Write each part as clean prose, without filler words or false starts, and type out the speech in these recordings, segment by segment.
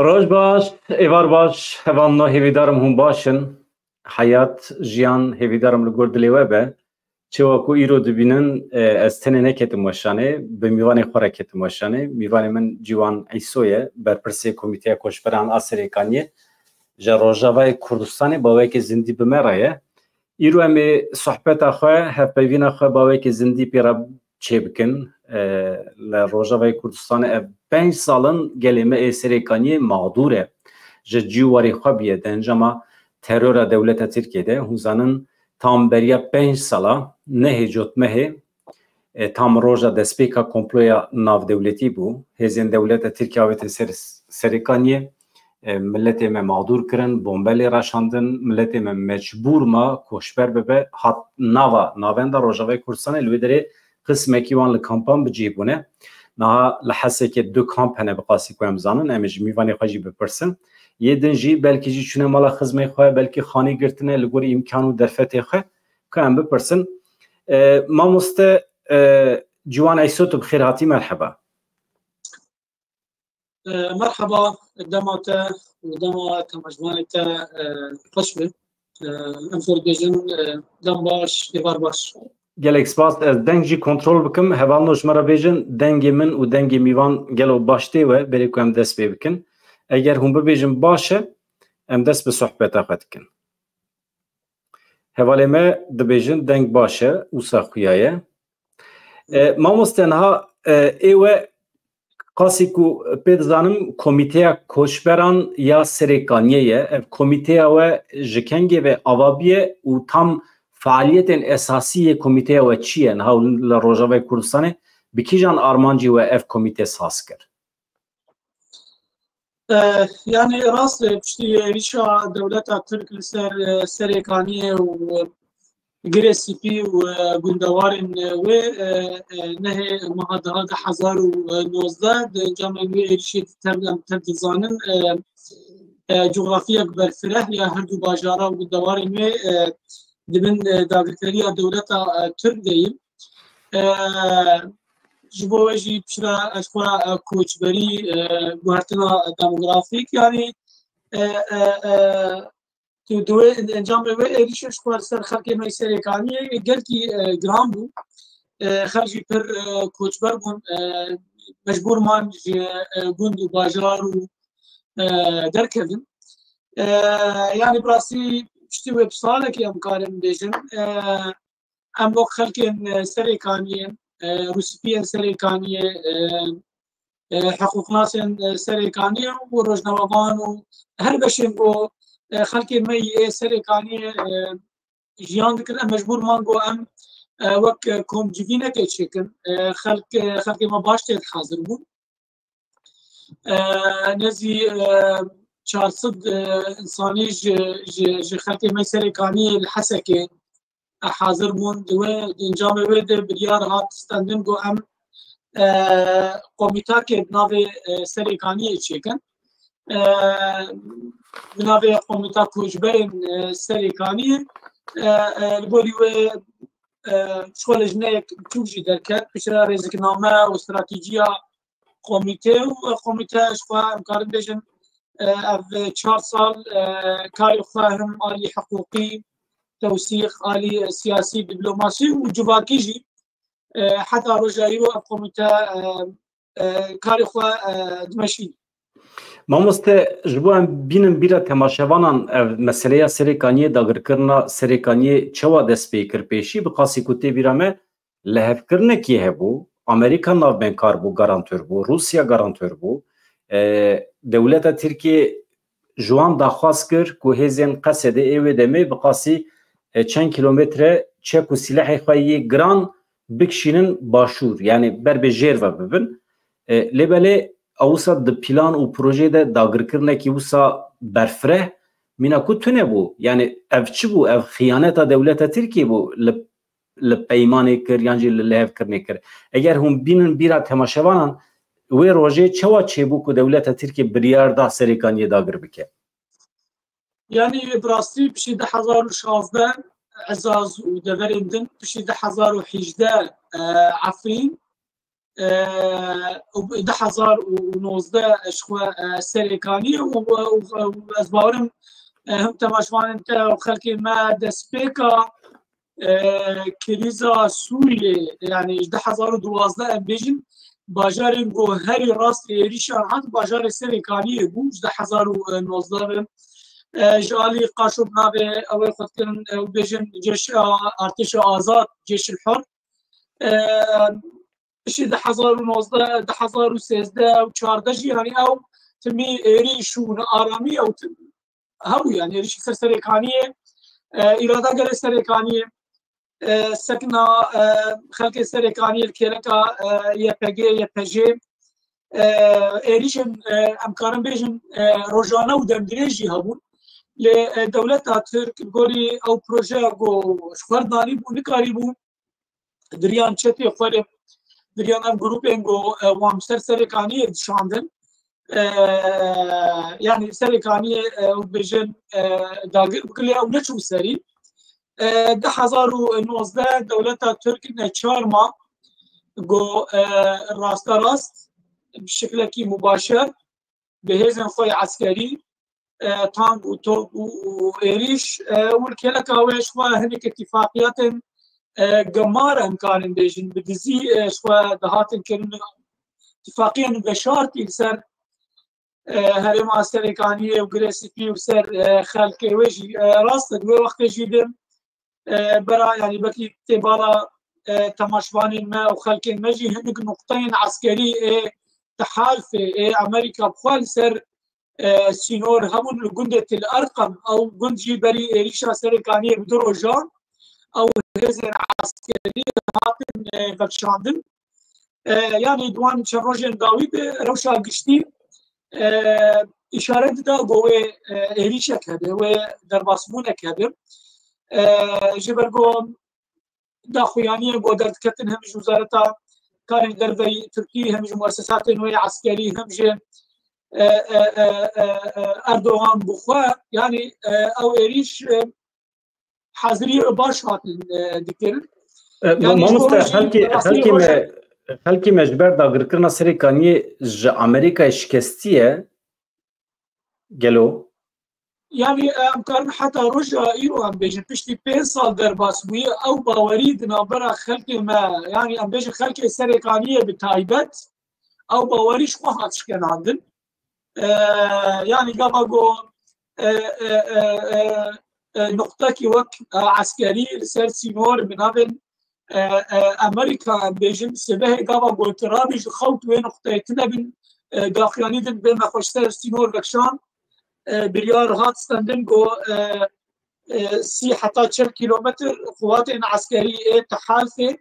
Roj baş, evar baş, hevanna hêvîdarım hûn baş in. Hayat, jiyan hêvîdarım li gor dilê we be. Çewa ku îro dibînin ez tenê neketim weşanê, bi mîvanê xwe re ketim weşanê. Mîvanê min Ciwan Îso ye, berpirsê Komîteya Koçberan a Serêkaniyê ji Rojavayê Kurdistanê bawekî zindî bi me re ye. Îro em ê sohbeta xwe, hevpeyvîna xwe bawekî zindî pê re çêbikin. Li Rojavayê Kurdistanê ev 5 salin gelê me ê Serêkaniyê mağdûr e. Ji cîwarê xwe bîye dencama terora dewleta Tirkiye de hûn zanin tam beriya 5 sala nehê cotmehê tam roja destpêka komploya navdewletî bû. Hêzên dewleta Tirkiye avêtin ser Serêkaniyê milletê me mağdûr kirin, bombelê raşandin, milletê me mecbûr ma koçber bibe hat navenda Rojavayê Kurdistanê li wê derê qismekî wan li kampan bicîbûne. Niha li Hesekê du kamp hene bi qasî ku em zanin, em ê ji mîvanê xwe jî bipirsin. Yê din jî belkî jî çûne mala xizmê xwe, belkî xanî girtine li gorî îmkan û derfetê xwe ku em bipirsin. Mamoste Ciwan Îso tu bi xêr hatî, merheba. مرحبا دماته ودما كمجموعة قشبة أنفر بيجن دم باش ديوار باش Gelek spas ez deng jî kontrol bikim hevalno ji me re bêjin dengê min û dengê mîvan gelo baş tê we berê ku em dest pê bikin. Eger hûn bibêjin baş e em dest bi sohbeta xwe dikin. Hevalê me dibêjin deng baş e wisa xuya ye. Mamoste niha ê we qasî ku pê dizanim Komîteya Koçberan ya Serêkaniyê ye. Ev komîteya we ji kengê ve avabiye û tam faaliyetên esasî yê komîteya we çi ye? Niha li Rojavayê Kurdistanê bi kîjan armancî we ev komîte saz kir? Yani rast piştî êrişa dewleta Tirk li ser Serêkaniyê û girê spî û gundewarên wê nehê meha 2019 di encamên wê êrişê tev dizanin coğrafiyek berfireh ya her du bajara û gundewarên wê dibin dagirkeriya dewleta Tirk deyîn. Ji bo we jî pişra eşkora koçberî guhertina demografîk yani tu duê encamê wê êrişê ji xwe ser xelkê me Serêkaniyê gelkî giran bû. Xelk jî pir koçber bûn, mecbûr man ji gund û bajar û derkevin. Yani bi rastî piştî wê salekê em karin bêjin em wek xelkên Serêkaniyê, Rûspiyên Serêkaniyê, heqûqnasên Serêkaniyê û rojnamevan û her beşên got xelkê me ê Serêkaniyê jiyan dikin em mecbûr man got em wek komcivînekê çêkin xelkê me baş tê hazir bûn. Nezî 400 insanî ji xelkê me Serêkaniyê li Hesekê hazir bûn. Di wê encamê wê de biryar hat standin got em komîtakê bi navê Serêkaniyê çêkin. Bi navê Komîta Koçberên Serêkaniyê li gorî wê çixwe lejneyek biçûk jî derket pişra rêzikname û stratîjiya komîte û komîte ji xwe em karin bêjin ev 4 sal karê xwe him alî heqûqî tewsîx alî siyasî dîplomasî û civakî jî heta roja îro ev komîte karê xwe dimeşîn. Mamoste ji bo em bînin bîra temaşevanan ev meseleya Serêkaniyê dagirkirina Serêkaniyê çawa dest pê kir pêşî bi qasî ku tê bîra me lehevkirinekî hebû, Amerîka navbenkar bû, garantör bû, Rusya garantör bû. Dewleta Tirkiye ji wan daxwaz kir ku hêzên Qesedê ê wê demê bi qasî çend kilometre çek û silahê xwe yê giran bikişînin başûr, yani ber bê jêr ve bibin. Lêbelê awisa di plan û projê de dagirkirinekî wisa berfireh mîna ku tune bû, yani ev çi bû, ev xıyaneta dewleta Tirkiye bû li peymanê kir yan jî li lehevkirinê kir. Eger hûn bînin bîra temaşevanan wê rojê çawa çêbû ku dewleta Tirkiye biryar da Serêkaniyê dagir bike? Yani bi rastî piştî 2016 ezaz û deverên din piştî 2018 Efrîn 2019 اشخوا سريكاني وازبارم هم تماشوان انت وخلقي ما دسبيكا كريزا سوريا يعني 2012 بيجن باجار بو هري راس ريشان عند باجار سريكاني بو 2019 جالي قاشو بنابه اول خدكن بيجن جيش ارتش آزاد جيش الحر شي 2019 2013 و14 يعني او تمي ريشون ارامي او هو يعني ريش سريكانيه اراده قال سريكانيه سكنا خلق سريكانيه الكيركا يا بيجي ايريشن امكارن بيجن روجانا ودمدريجي هبون لدولة ترك بقولي او بروجي جو شخورداني بو نكاري بو دريان تشتي خوري دريان ام جروبين جو وامسر سريكانيه دشاندن يعني سريكانيه وبيجن داغر بكلي او نشو سري 2019 دولة ترك نشارما جو راستا راست بشكل مباشر بهزن خوي عسكري تانك وتوب وإيريش والكلك هواش هنيك اتفاقيات جمارة إمكان بيجن بدزي شوى دهات كن اتفاقيا بشارتي سر هرما سريكانية وجريسيبي وسر خالكي وجي راست دو وقت جيدم برا يعني بكي تبارا تماشوان ما وخالكي مجي هنيك نقطين عسكري تحالف أمريكا بخوال سر سينور همون جندة الأرقم أو جند جيبري ريشا سريكانية بدروجان أو هزن عسكري هاتن بكشاندن يعني دوان شروجن داوي بروشا قشتي إشارة دا قوة ريشا كهبه ودرباسمونة كهبه جبرقوم دا خويانية بودرد كتن همج وزارتا كان دربي تركي همج مؤسسات نوية عسكري همج اردوغان بخوا يعني او ايريش حاضري باش هاتن دكتور خلقي مجبر دا غركرنا سريكانية ج امريكا شكستيه قالوا يعني امكان حتى رجع ايرو ام بيجي بشتي 5 سال درباسوية او باوريد نابرا خلقي ما يعني ام بيجي خلقي سريكانية بتايبت او باوريش وهاتش كان عندن يعني قبل نقطة كي وك عسكري سر سينور بنابن أمريكا بيجن سبه قبل ترابيج خوت وين نقطة تنبن داخلاني دن بين خوش سر سينور بكشان بريار هات ستندن جو سي حتى 10 كيلومتر قوات عسكري تحالفه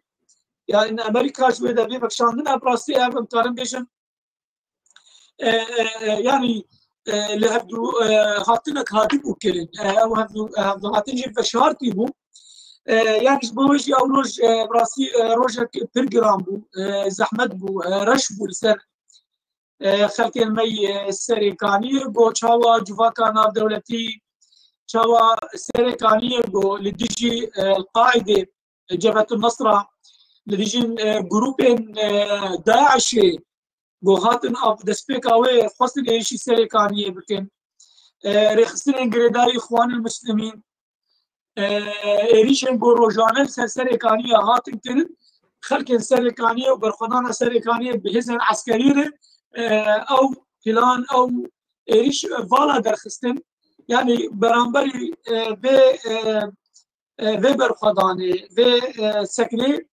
يعني إن أمريكا شوية دبي بكشان دن أبراسي أم كارن بيجن يعني لهبدو هاتنك هاتي بوكلين او هبدو هاتنجي فشارتي بو يعني بوجي او روج براسي روجك برجرام بو زحمت بو رش بو لسر خلق المي السريكاني بو تشاوا جوفاكا ناف دولتي تشاوا السريكاني بو لديجي القاعدة جبهة النصرة لديجي جروبين داعشي گوهاتن آف دسپیکاوی خواستن ایشی سرکانیه بکن رخصتن انگریداری خوان المسلمین ایریشن گو روزانه سرکانیه هاتن کرد خلق سرکانیه و برخدان سرکانیه بهزن عسکری او پلان او ایریش والا درخستن يعني برانبري به برخدانه به سکنه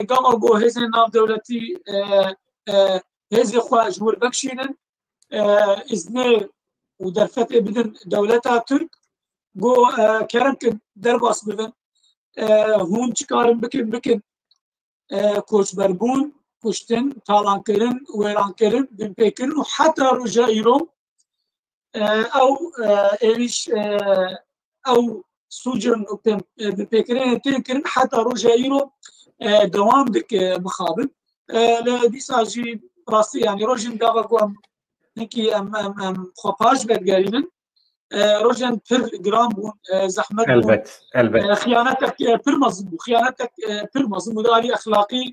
قام گو هزن ناف دولتی هذه خوا جمهور بكشينن إذن ودرفت بدن دولتها ترك جو كرم درباس بدن هون چكارن بكن كوش بربون كشتن طالان كرن ويران كرن بن بكرن وحتى رجاء إيران أو إيش أو سوجن بن بكرن تنكرن حتى رجاء إيران دوام بك مخابل لديساجي راسي يعني روجن داغوام نكي ام خوباج بدقارينن روجن بر جرام بون زحمت البت خيانتك بر مظلوم خيانتك بر مظلوم مداري اخلاقي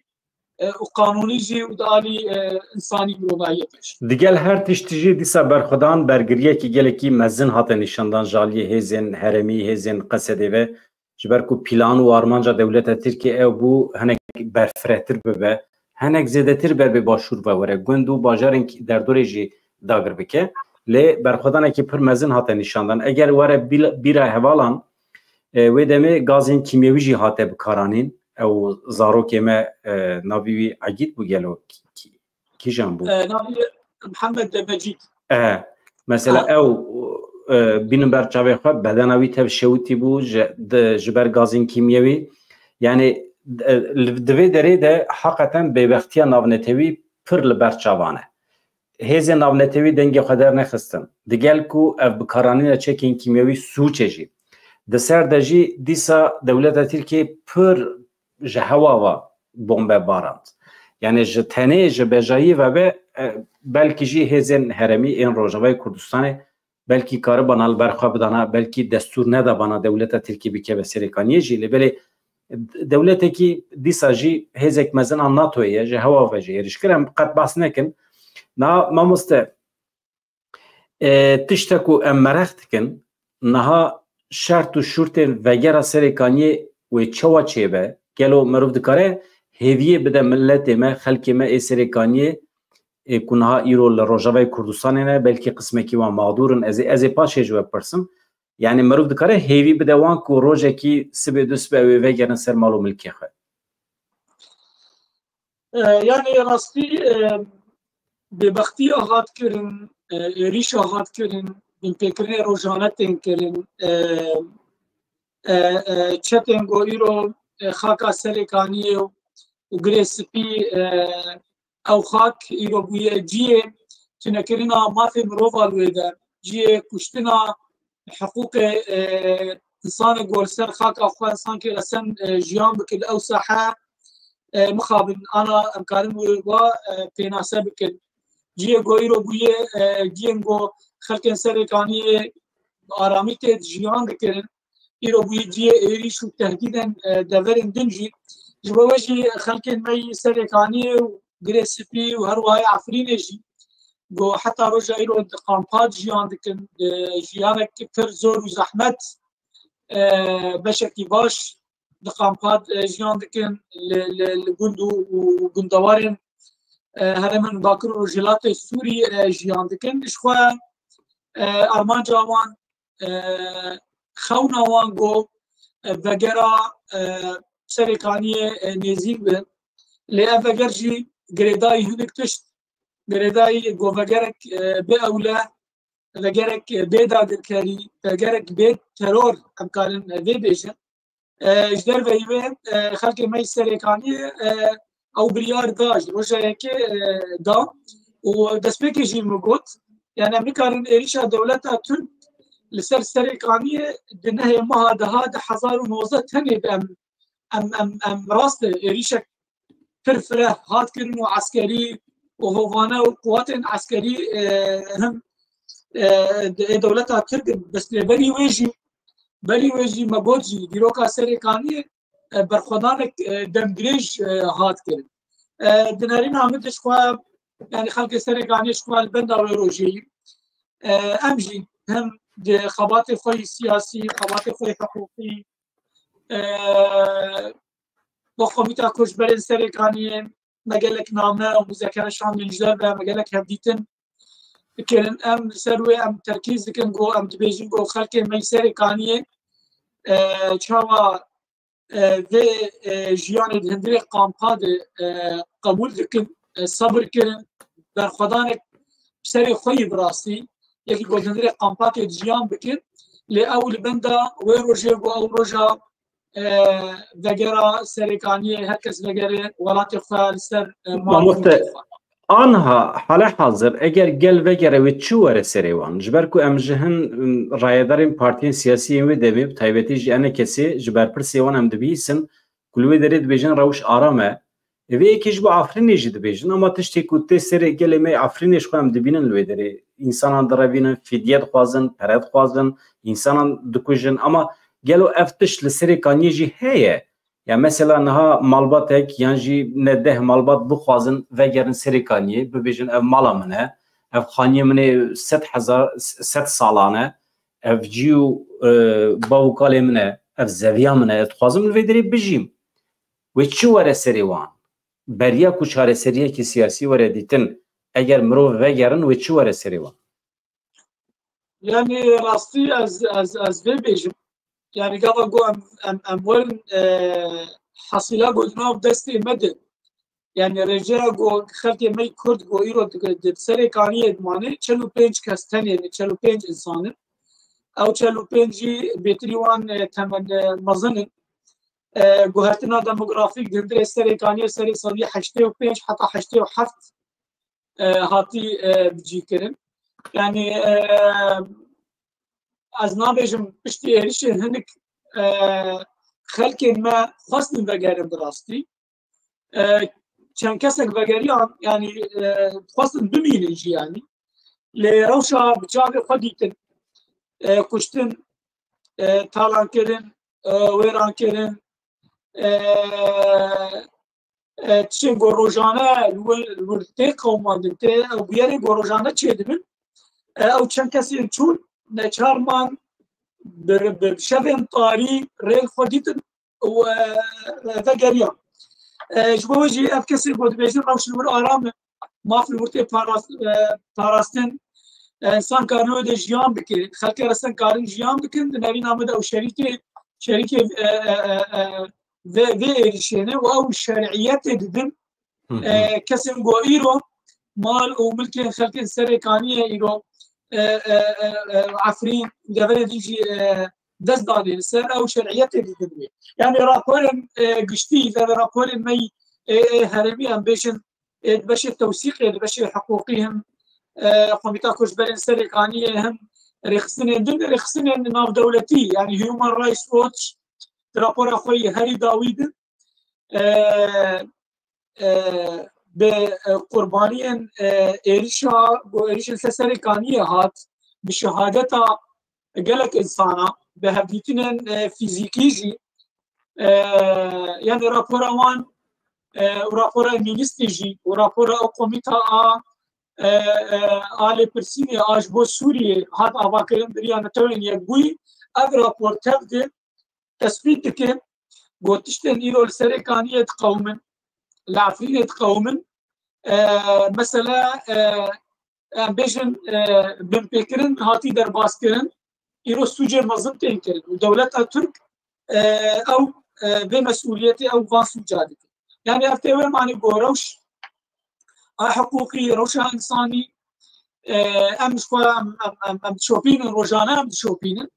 وقانوني جي ودالي انساني مرونايتش دیگل هر تشتیجی دیسا برخودان برگریه که گله کی مزن هات نشاندان جالی هزین هرمی هزین قصدی و جبرکو پلان و آرمانجا دولت ترکیه او بو هنگ برفرهتر ببه هنگ زیادتر بر به باشور و وره گندو باجارن در دوره جی داگر بکه لی برخودان که پر مزن هات نشاندان اگر وره بیره هوالان و دمه گازین کیمیوی جی هاته بکارانین او زاروکی ما نابیوی عگید بو گلو کی جان بو محمد مجید مثلا او بینم بر چاوی خو بدنوی تب شوتی بو جبر گازین کیمیوی یعنی دوی دره ده حقیقتا به وقتی ناونتوی پر لبر چاوانه هیز ناونتوی دنگ خدر نخستن دیگل کو اف بکارانین چکین کیمیوی سوچجی د سر دجی دیسا دولت ترکیه پر جهوا و بمب باراند یعنی جتنه جبجایی و به بلکی جی هزین هرمی این روجوای کردستان بلکی کار بانال برخواب دانا بلکی دستور ندا بانا دولت ترکیه بکه به سریکانیه جی لبلی دولت کی دیسا جی هزک مزن آن ناتویه جهوا و جی رشکرم قد باس نکن نا ما مست تشتکو امرخت کن نها شرط و شرط وگرا سریکانیه و چوا چیبه گلو مروف دکاره هیویه بده ملت ما خلک ما ای سریکانیه کنها ایرو لروجاوی کردستان نه بلکه قسمه کی و مادورن از پاشه جو پرسم یعنی مروف دکاره هیوی بده وان کو روجه کی سبه دو سبه و وگرن سر مالو ملکی خو یعنی راستی به بختی آغاد کردن ریش آغاد کردن این فکرین روزانه تین کردن چتن گو ایرو خاکا سریکانیه و گریسپی او خاک ایرو بویه جیه تنکرنا مافی مروفا لویده جیه کشتنا حقوق انسان گولسر خاک اخوان انسان که لسن جیان بکل او ساحه مخابن انا امکارم و پیناسه بکل جیه گو ایرو بویه جیه گو خلقن سریکانیه آرامی تید جیان بکرن ایرو بویه جیه ایریش و تهدیدن دورن دنجی جبوجي خلق مي سريكاني وغريسبي وهرواي عفرينجي جو حتى رجع يرو قامبات جيان دكن جيانك كتر زور وزحمت بشكي باش دقامبات جيان دكن لجندو وجندوارن هرمن باكر رجلات السوري جيان دكن شخوا ارمان جوان خونا وان جو بغرا سریکانیه نزدیک به لیه وگرجی گردای هنگ تشت گردای گوهگرک به اوله وگرک به دادرکاری وگرک به ترور امکان وی بیشه اجدر ویوه خلق می سریکانیه او بریار داج روشه که دا و دسپیکی جی مگوت یعنی امریکان ایریشا دولت ترک لسر سریکانیه دنه ماه ده 1019 تنی به ام راست ريشك فرفره هات كرنو عسكري وهوانا وقوات عسكري هم دولتها ترك بس بلي ويجي مبوجي ديروكا سريكاني برخدانك دمدريج هات كرن دنارين عمد شخوا يعني خلق سريكاني شخوا البندا ويروجي امجي هم خباطي خوي سياسي خباطي خوي حقوقي با خمیتا کشبرین سریکانیه مگلک نامه و مذاکرهشان منجدار به مگلک هفدیتن بکرن ام سروی ام ترکیز دکن گو ام دبیجین گو خلق می سریکانیه چاوا و جیان دهندری قامپاد قبول دکن صبر کرن در خدانک سری خوی براستی یکی گو دهندری قامپاد جیان بکن لی اول بنده و روژه گو او روژه وگرا سریکانی هر کس وگره ولات خواه سر آنها حالا حاضر اگر گل وگره و چواره سریوان جبر کو ام جهن رایدارین پارتین سیاسی و دوی تایبتی جانه کسی جبر پر سیوان ام دبیسن کلوی درید بیجن روش آرامه و یکیش با آفرینی جد بیجن اما تشتی کوته سری گل می آفرینش خو ام دبینن لوی دری انسانان دروینن فدیت خوازن پرد خوازن انسانان دکوجن اما گلو افتش لسری کانیجی هیه يعني مثلا نها مالباتك ينجي نده مالبات بخوازن وگرن سريكانيه ببيجن اف مالا منه اف خانيه منه 7 سالانه اف جيو باوكالي منه اف زويا منه تخوازم الفيدري بجيم وچو وره سريوان بريا کو چاره سريه کی سياسي وره ديتن اگر مرو وگرن وچو وره سريوان يعني راستي از بيجم يعني قبل جو ام وين حصيله قلنا بدستي مدد يعني رجع جو خلتي مي كرد جو ايرو سري كانيه دمانه چلو پنج كستن يعني چلو پنج انسان او چلو پنجي بيتريوان تمن مزن جوهرتنا ديموغرافيك دندري سري كانيه سري صبي 85 حتى 87 هاتي بجي كرن يعني از نابجم پشتی ایریش هنک خلک ما خواستن بگرم دراستی چند کسک بگریان يعني خواستن بمینن جی يعني لروشا بچاق خودیتن کشتن تالان کرن ویران کرن تشين گروجانه الورته قوماندن ته او بیاری گروجانه چه دبن او چند کسی چون نچارمان بشبه طاري ريل خديتن وذاكريا جبوجي افكسر بود بيجن روش الور آرام ما في الورتي باراستن انسان كانوا ده جيان بكين خلق رسن كارن جيان بكين نبي نامد او شركه في ريشينه او الشرعيات ددن كسم جو ايرو مال وملكين خلق سريكانيه ايرو عفرين قبل يجي دست دادين سر او شرعيات دي يعني رابورن قشتي رابورن مي هرمي ام بيشن باش التوثيق باش حقوقهم قوميتا كوشبرين سرقانيه هم رخصين دون رخصين ناف دولتي يعني هيومن رايتس ووتش رابور اخوي هاري داويد بقربانيا إيريشا إيريشا سرقانية هات بشهادتها قالك إنسانة بهبيتنا فيزيكيجي يعني رابورا وان ورابورا مينيستيجي ورابورا قوميتا آل برسيني آجبو سوريا هات أباكرين بريانا توين يقوي أف رابور تفدي تثبيت دكين قوتشتن إيرو السرقانية قومن العفرينة قومن مثلا بيجن بمبكرن هاتي درباس كرن إيرو سوجي مظن تنكرن ودولتها ترك أو بمسؤوليتي أو فاسو جادك يعني أفتوى معني بوروش حقوقي روشا إنساني أم شوبين روجانا أم شوبين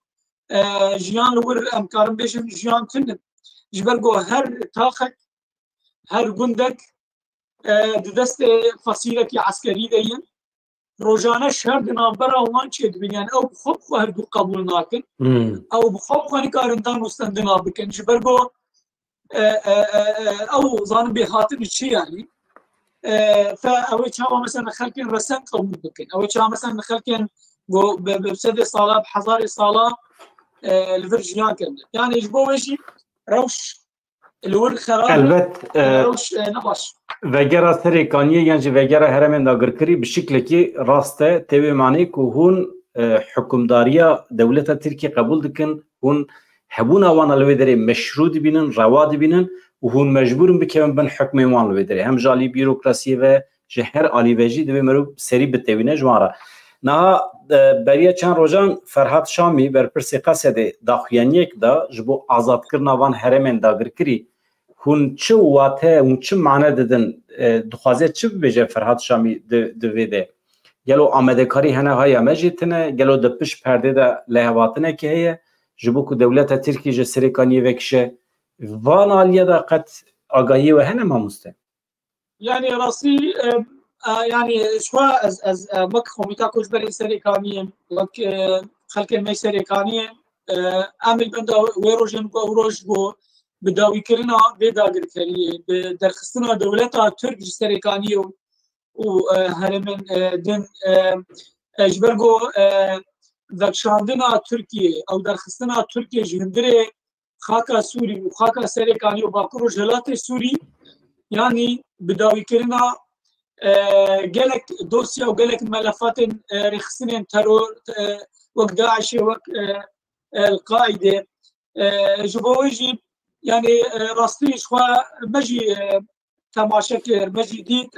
جيان لور أم كارم بيجن جيان تنن جبرقو هر تاخك هر گندک دست فصیلة عسکری دین روزانه شهر دنابرا وان چه دبین او بخوب هر دو قبول ناکن او بخوب خانی کارندان مستندنا بکن جبرگو او ظانم بهاتن چی يعني فاوي چاوا مثلا خلقين رسم قوم بكن اوي چاوا مثلا خلقين بسد صالة بحضار صالة الفرجيان كن يعني يجبو وجي روش البته وگرا سرکانیه یعنی وگرا هرمن داگرکری به شکلی که راسته تبی معنی که هون حکمداریا دولت ترکیه قبول دکن هون هبون آوان الویدری مشروط بینن رواد بینن و هون مجبورن بکن بن حکم وان الویدری هم جالی بیروکراسی و جهر عالی وجی دوی مرو سری بتوینه جوارا نه برای چند روزان فرهاد شامی بر پرسی قصد داخویانیک دا جبو آزاد کرنا وان هرمن داگرکری هون چه واته و چه معنی دادن دخوازه چه ببیجه فرهاد شامی دویده گلو آمده کاری هنه های مجیتنه گلو دپش پرده ده لحواتنه که هیه جبو که دولت ترکی جسریکانی وکشه وان آلیه ده قد آگاهی و هنه ما مسته يعني راسي يعني شوى از مك خميتا كوش بري سريكانيه لك خلق المي سريكانيه عامل بندا ويروجن وروج بو بداوي كرنا بيداغر كريه بدرخصنا دولتها ترك سريكانيه وهرمن دن اجبرغو ذاكشاندنا تركيا او درخصنا تركيا جندري خاکا سوری و خاکا سرکانی و باکور و جهلات سوری يعني بداوي كرنا قالك دوسيا وقالك ملفات رخصين ترور وك داعش وك القاعده جبويجي يعني راستي شخوا مجي تماشكر مجي ديت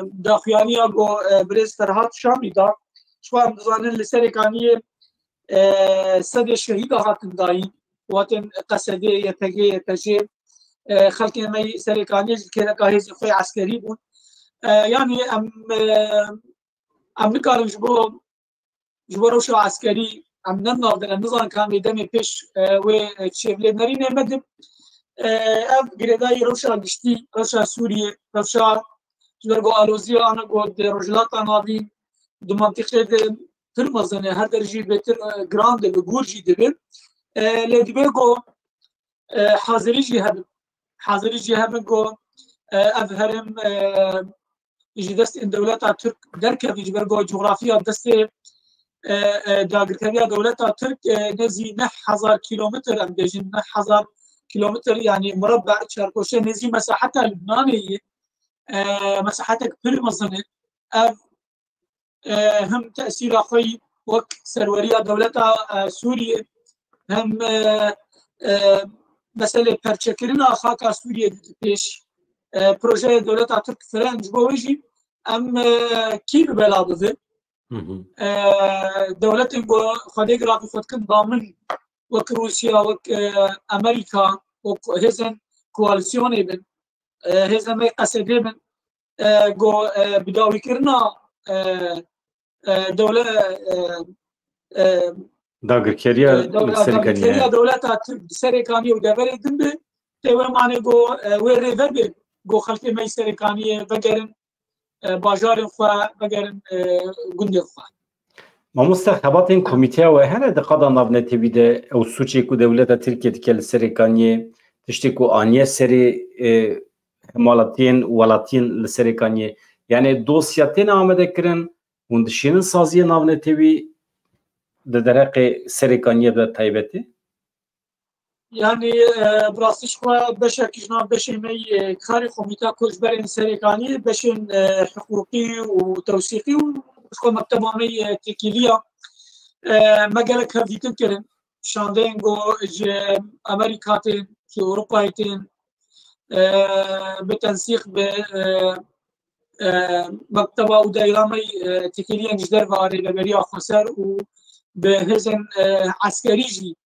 داخيانيا بو بريستر هات شامي دا شخوا مزانن لسركانيه سد شهيد هاتن داي واتن قصدي يتجي يتجي خلق مي سركانيه كذا كاهز خوي عسكري بون يعني ام نكارم جبو روش عسكري ام ننظر النظام كان يدمي بيش وشيفلي نارين مدب اف جريداي روشا قشتي روشا سوريا روشا جرغو الوزيا انا قد رجلات نادي دو منطقه ترمزنه هر درجه بتر جراند بجورجي دبل لدبيغو حاضري جهه جو اظهرم يجي دست ان دولة ترك دركه في جبرجو جغرافيا دست داغركريا دولة ترك نزي 9000 كيلومتر ام بيجن 9000 كيلومتر يعني مربع شاركوشه نزي مساحتها لبنانيه مساحتها كبير مظنه هم تاثير اخوي وك سروريا دولة سوريا هم مسألة برشكلنا خاكا سوريا بيش بروجه دولة ترك فرنج بوجي ام كيف بلا بذل دولة خديق راقي خدكن ضامن وك روسيا وك امريكا وك هزن كواليسيون بن هزن ما قصدي بن جو بداوي كرنا دولة داغركريا دولة سركانية ودبر دنبه تيوه معنى جو ويريفر جو خلقي مي سركانية بقرن باجار خوا بقرن قندق خوا ما مستخباتين كوميتيا وهنا دقادا نافنتي بيده او سوچيكو دولة تركيا تكال سركانية تشتكو آنية سري مالاتين ولاتين لسركانية يعني دوسياتين آمده كرن وندشينن سازية نافنتي بي درق سركانية بدا تايبتي يعني براستش خوا بشك جناب بشمي كاري كوميتا كوجبرين سركانية بشن حقوقي وتوثيقي وخو مكتبة مي تكيلية مجالك هفيتن كرن شاندين جو أمريكاتين في أوروبايتين بتنسيق ب مكتبة ودايرامي تكيلية جدر واري لبريا خسر وبهزن عسكريجي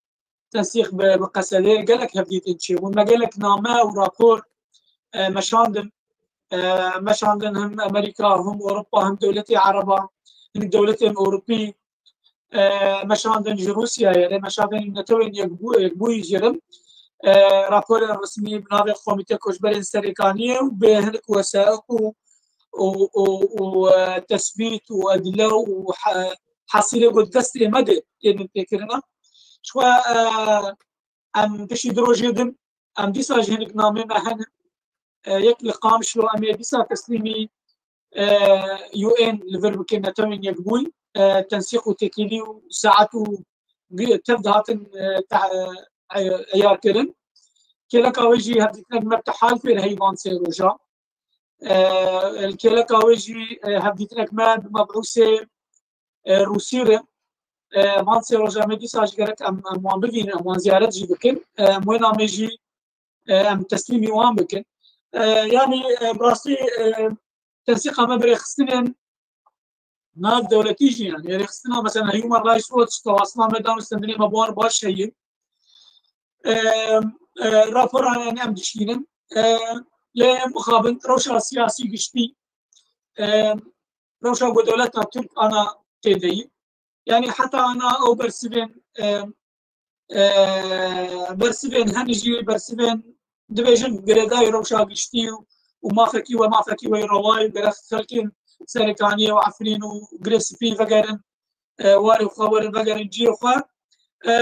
تنسيق بقصدي قالك هفديتن شي ومجالك نامه ورابور مشاندن هم امريكا هم اوروبا هم دولتي عربه هم دولتي اوروبي مشاندن روسيا يعني مشاندن نتوين يقبو يجرم رابور رسمي بنابي كوميتي كوجبرين سريكانيه وبهنك وثائق وتثبيت وادله وحصيله قد دستي مدى يعني فكرنا شوا ام بشي دروجيدم ام ديسا جهنك نامي مهن يك لقام شلو ام ديسا تسليمي يو ان لفرب كنا تمن يقبوي تنسيق وتكيلي وساعته تبدأ عيار كرن كلا كاويجي هبديتنا بمبتحال في الهيوان سيروجا الكلا كاويجي هبديتنا ما بمبعوثة روسية مانسي روجا مدي ساج جرك ام وان ببين ام وان زيارت جي بكن وين ام يجي ام تسليمي وان بكن يعني براستي تنسيق ما بريخستن ناف دولتي جي يعني ريخستنا مثلا هيومن رايتس واتش تواصلنا مدام استندني مبوار باش هي رابور يعني ام دشينن لمخابن روشا سياسي قشتي روشا ودولتنا ترك انا تدي يعني حتى انا او برسبين هنجي برسبين دبيجن جريداي روشا قشتي وما فكي ويرواي برخ خلكين سركانية وعفرين وجريسبي فقرن واري وخبر فقرن جي وخا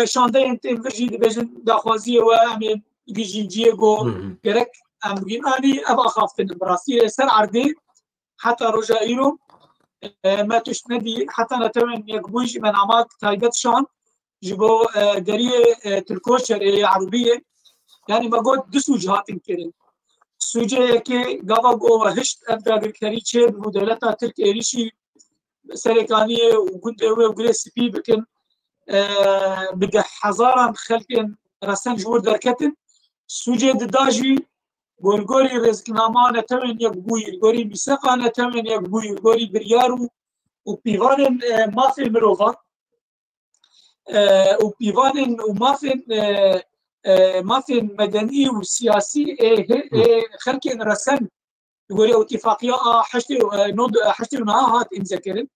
شاندين تنفجي دبيجن داخوازية وامي جيجي جيجو جرك امجين اني ابا اخاف براسي سر عردي حتى رجائيرو ما تشندي حتى نتمنى يقبوش من عماك تايبت شان جبو دريه تركوشر عربيه يعني ما قلت دسو جهات كرين سوجه كي قبل جو هشت ابدا بالكري تشيب ودولتها ترك ايريشي سريكانيه وقد وقري سبي بكن بده حزارا خلقن رسن جور دركتن سوجه داجي گورگوری رزقنامه نتمن یک بوی گوری میسقا نتمن یک بوی گوری بریارو و پیوان مافی مروفا و پیوان و مافی مدنی و سیاسی خلق رسن گوری اتفاقیه حشتی نها هات امذكرن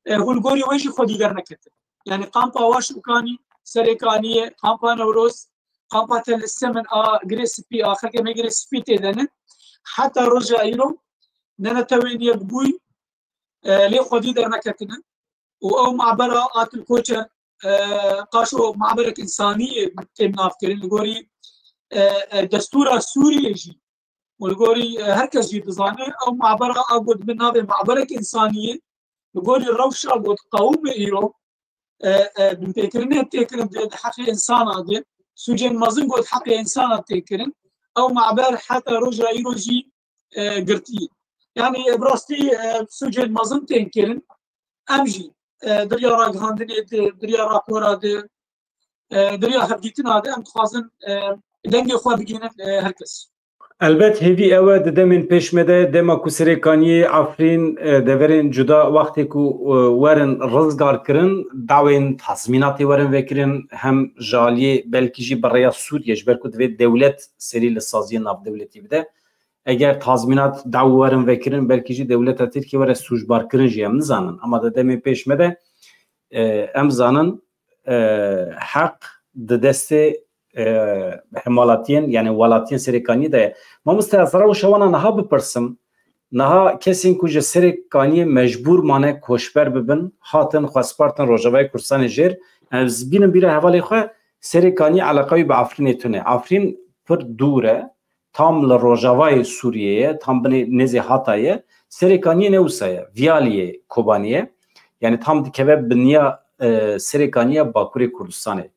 هول گوری ویش خودی در نکتن یعنی قامپا واش وکانی سرکانیه قامپا نوروز قامپا تل السمن جريسبي آخر كم جريسبي تدنن حتى رجع يلو ننتوين يبقوي لي خدي در نكتنا أو معبرة الكوتشة قاشو معبرة إنسانية تمنا أفكرين لقوري دستور السوري يجي ولقوري هركز جي بزانه أو معبرة أقود منها بمعبرة إنسانية لقوري الروشة أقود قوم إيرو بنتكرنه تكرن حقي إنسان هذا سوجين مازن قد حق إنسان تكرن أو معبر حتى رجع يروجي قرتي يعني براستي سوجين مازن تكرن أمجي دريا راق هاندني دريا راقورا دريا هبديتنا هذا أم خازن دنجي خواه بجينا هركس البته هیوی اوه دمین پیش مده دما کو سرکانی عفرین دورین جدا وقتی کو ورن رزگار کرن داوین تضمیناتی ورن وکرن هم جالی بلکی جی برای سوریه جبر کو دوید دولت سری لسازی ناف دولتی بده اگر تضمینات داو ورن وکرن بلکی جی دولت ترکی ور سوجبار کرن جی هم نزانن اما دمین پیش مده ام زانن حق دست حمالاتين يعني ولاتين سريكاني ده ما مستعصره وشوانا نها بپرسم نها کسین کجا سريكاني مجبور مانه کوشبر ببن هاتن خواسپارتن روجاوای کورسان جير از بینم بیره حوالی خواه سريكاني علاقوی به عفرین تونه عفرین پر دوره tam لروجاوای سوریه tam بنی نزی هاتایه سريكاني نوسایه ویالیه کوبانیه yani tam dikeve biniya سريكاني باکوری کردستانه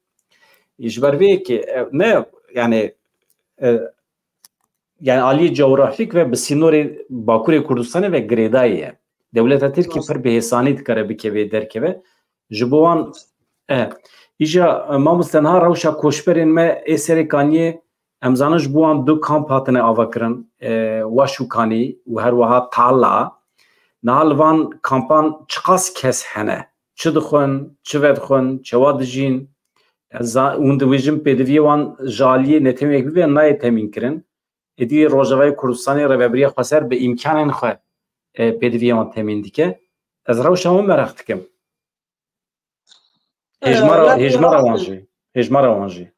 İşbirliği ki ne yani Ali coğrafik ve bisinori Bakuri Kurdistan'ı ve Greda'yı devlet Türkiye per behesanit kare bir keve derkeve jibovan İja mamustenha ravşa koşperin me eserikaniye emzanış buan du kamp hatine avakırın vaşukani ve her vaha talla nalvan kampan çıkas kes hene çıdıkın çıvedkın çevadijin اون دویژن پدوی وان جالی نتیمه اکبی و نای تمین کرن ادی روجاوای کردستانی روابری خسر به امکان خو پدوی وان تمین دیگه از رو شما مرخت کم هجمارا وانجی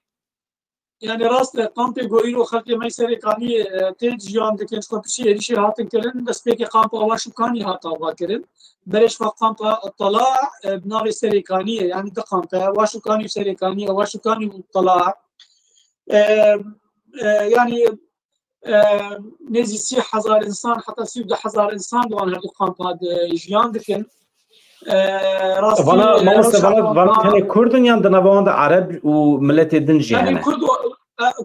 يعني راست قامت جويرو خلقي ما يصير كاني تيج يوم دكين خبشي هريشي هاتن كرن بس بيكي قامت أواشو كاني هاتا واكرن بريش فقامت الطلاع بناري سريكانية يعني دقامت واشو كاني سريكانية واشو كاني الطلاع يعني نزي 6000 إنسان حتى 16000 إنسان دوان هادو قامت هاد جيان دكين وانا ما مستفاد وانا كان كردن يعني نوان عرب وملت دنجي يعني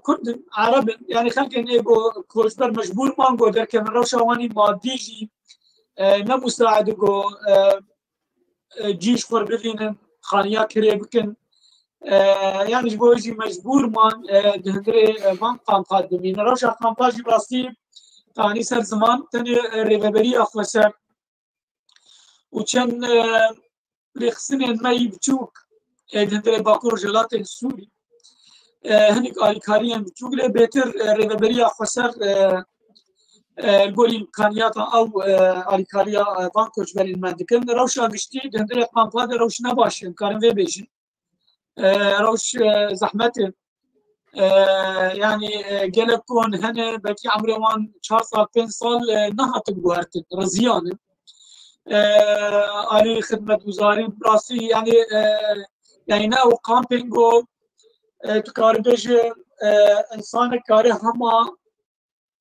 كرد عرب يعني خلك نيجو كوشبر مجبور مانجو در كان روشواني ماديجي نمساعدو جيش خربلين خانيا كريبكن يعني جبوجي مجبور مان دهندري مان قام قادمين روشا قامباجي براستي ثاني سر زمان تاني ريبري اخوسر وكان رخصنين ما يبتوك دهندري باكور جلات السوري هنيك آليكاريان بتوك له بيتر ريبري اخوسر الجولي امكانيات او آليكاريا بانكوش بين المندكن روشا بشتي دهندري قامباد روش نباش امكان في بيجن روش زحمته يعني جلكون هنا بكي عمري وان 4 سال 5 سال نهت بوهرت رزيان علي خدمة وزاري براسي يعني ناو كامبينغو تكاربج انسان كاري هما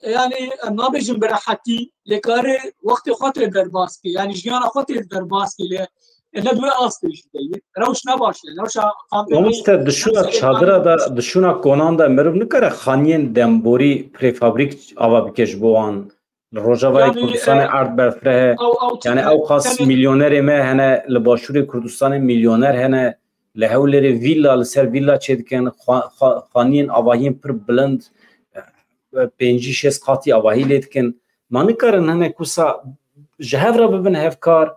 يعني نابجن براحتي لكاري وقت خاطر درباسكي يعني جيانا خاطر درباسكي ندوی آستش دیگه روش نباشه روش مامۆستا دشونا çadira da dişûna konan da meriv nikare xaniyên demborî prefabrik ava bike ji bo wan li Rojavayê Kurdistanê erd berfireh he yani ew qas milyonerê me hene li Başûrê Kurdistanê milyoner hene li Hewlêrê vîlla li ser vîlla çê dikin xaniyên avahiyên pir bilind pêncî şêst qatî avahî lê dikin ma nikarin hinek wisa ji hev re bibin hevkar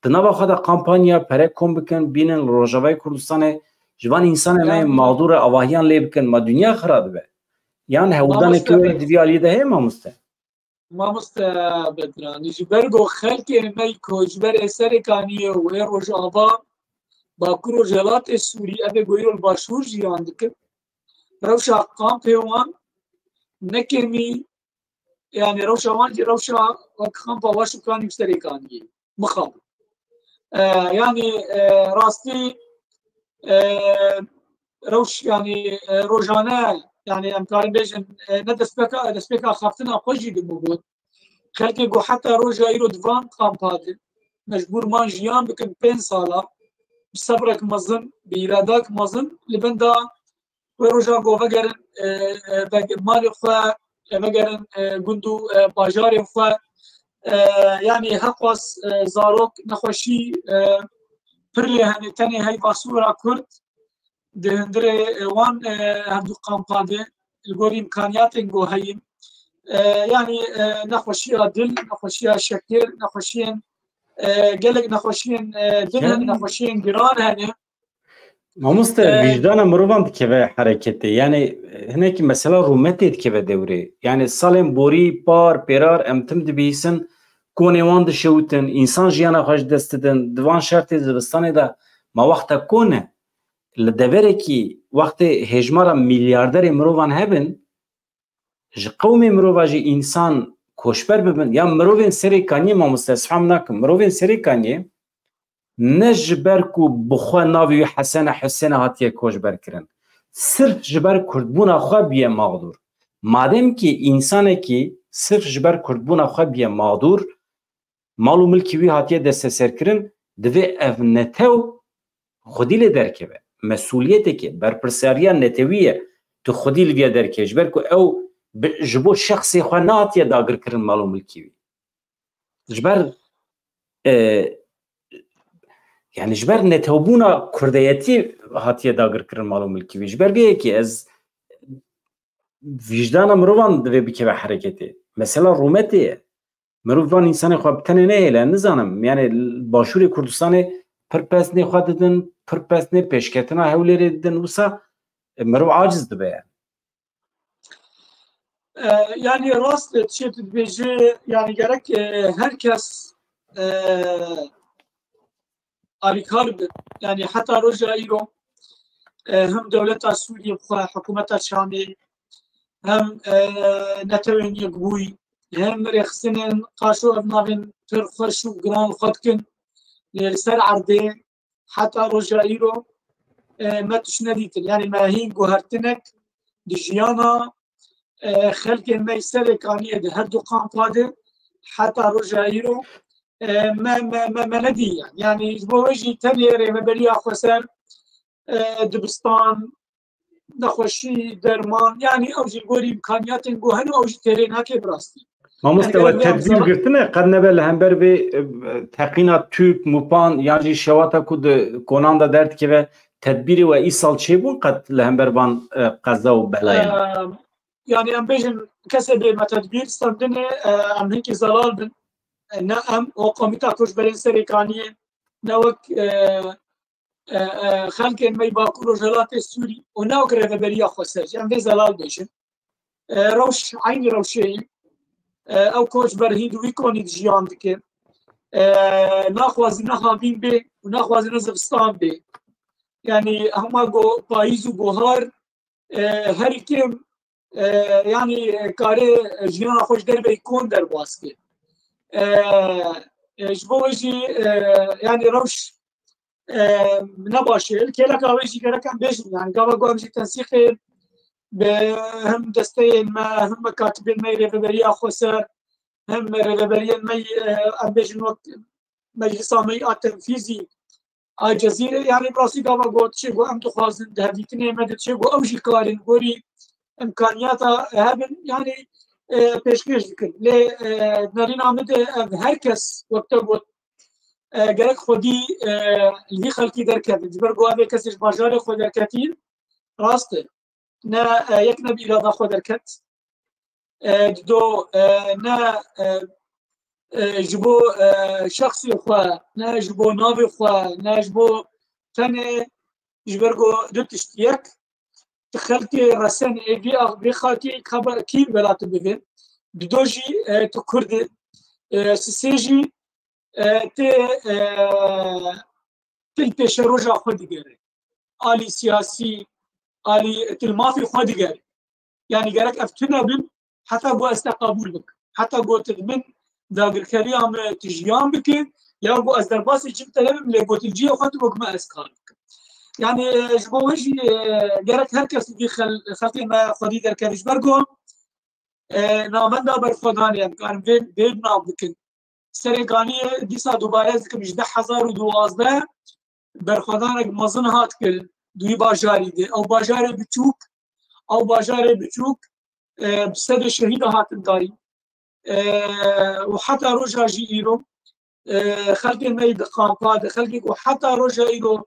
di nava xwe de kampanya perek kom bikin bînin li Rojavayê Kurdistanê ji van însanê me mağdûr e avahiyan lê bikin ma dünya xira dibe yan hewldanekî wê divî aliyê de heye mamoste Bedran ji ber got xelkê me ku ji ber serêkaniyê wê Rojava Bakur û Jelatê Sûrî ev ê goyî li Başûr jiyan dikin rewşa kampê wan nekemî yani rewşa wan jî rewşa kampa Başûkanî serêkaniyê mixab yani rastî rewş yani rojane yani em karin bêjin ne destpêka xaftina xwe jî dibûbûn xelkê got heta roja îro di van kampa de mecbûr man jiyan bikin 5 sala bi sebrek mezin bi îradak mezin li bin da wê roja got vegerin malê xwe vegerin gund û bajarên xwe yani heqas zarok nexweşî pir lê hene tenê heyva Sûra Kurd di hindirê wan hevdû kampa de li gorî imkaniyatên got heyîn yani nexweşiya dil nexweşiya şekir nexweşiyên gelek nexweşiyên dil hene nexweşiyên giran hene mamoste vicdana mirovan dikeve hereketê yani hinekî mesela rûmetê dikeve dewrê yani salên borî par pêrar em tim dibîsin konê wan dişewtin însan jiyana xwe ji dest didin di van şertê zivistanê de ma wexta kon e li deverekî wextê hêjmara milyarderê mirovan hebin ji qewmê mirova jî însan koçber bibin ya mirovên serêkaniyê mamoste sifam nakim mirovên serêkaniyê ne ji ber ku bi xwe navê wî Hesene Husêne hatiye koçber kirin sirf ji ber kurdbûna xwe biye mağdûr madem ki însanekî sirf ji ber kurdbûna xwe biye mağdûr mal û milkî wî hatiye desteserkirin divê ev netew xwedî lê derkeve mesuliyeteke berpirsariya netewî ye tu xwedî li vê derkeve ji ber ku ew ji bo şexsê xwe nehatiye dagirkirin mal û milkî wî ji ber yani ji ber netewbûna kurdeyetî hatiye dagirkirin mal û milkî wî ji ber vê yekê ez vicdana mirovan divê bikeve hereketê mesela rûmetê ye mirov van însanê xwe bi tenê nehêle nizanim yani Başûrê Kurdistanê pir pesnê xwe didin pir pesnê pêşketina Hewlêrê didin wisa mirov aciz dibe yani rast tişê tu dibêjî yani gerek herkes alîkar bin yani heta roja îro hem dewleta Sûriyê xwe hikûmeta Şamê hem netewên yekbûyî hem rêxistinên qaş û ev navên pir xweş û giran xwe dikin li ser erdê heta roja îro me tişt nedîtin yani me hîn guhertinek di jiyana xelkên me serêkaniyê di her du kampa de heta roja îro me nedî yani ji bo wê jî tenê rêveberiya xwe ser dibistan nexweşî derman yani ew jî gorî imkaniyatên got hene ew jî têrê nake bi rastî mamoste we tedbîr girtine qet nebe li hember vê teqîna tûp mûpan yan jî şewata ku di konan da derdikeve tedbîrê we îsal çêbûn qet li hember van qeza û belayên yani em bêjin kesê bê me tedbîr standinê em hinkî zelal bin ne em o komîta koçberên serêkaniyê ne wek xelkên me Bakur û Jelatê Sûrî û ne wek rêveberiya xwe ser em vê zelal bêjin rewş aynî rewşeyî ew koçber hîn wî konî jiyan dikin naxwazîne havîn bê û naxwazîne zivistan bê yani hema got payîz û buhar her kim yani karê jiyana xwe ji derbê kon derbas kir ji bo wê jî yani rewş nebaşê kêleka wê jî gerek em bêjin yani gava got em jî tensîqê hem desteyên me hem katibên me rêveberiya xwe ser hem rêveberiyên me em bêjin wek meclisa me a tenfîzî الجزيرة يعني براسي قام قلت شيء قام تخازن دهبيتني مدد شيء قام شيء كارين قولي إمكانياتها هذا يعني پیشکش بکن لی نرین آمده هرکس وقتا بود گرک خودی لی خلقی درکت جبر گوه کسیش باجار خود درکتین راسته نه یک نبی اراده خود درکت دو نه جبو شخصی خواه نه جبو ناوی خواه نه جبو تنه جبر گو دو تشتیک تخلقی رسن ایگی بی خاکی خبر کی بلاتو بگن بدوجي تكرد سيجي تلبش رجع خود جاري آلي سياسي آلي تلمافي خود جاري يعني جارك أفتنا بن حتى بو استقبول بك حتى بو تضمن داغر كريم تجيان بك يا بو أزدرباس جبت لهم لبو تجي خود بك ما أسكارك يعني جبو وجي جارك هركس دي خلقي ما خدي در كريش برقم نامنده برخودانی امکان وید نام بکن سرگانی دیسا دوباره از که 18012 برخودان مزن هات کرد دوی باجاری ده او باجار بچوک بسد شهید هات داری و حتی روزا جی ایرو خلقی مید قامپاد خلقی و حتی روزا ایرو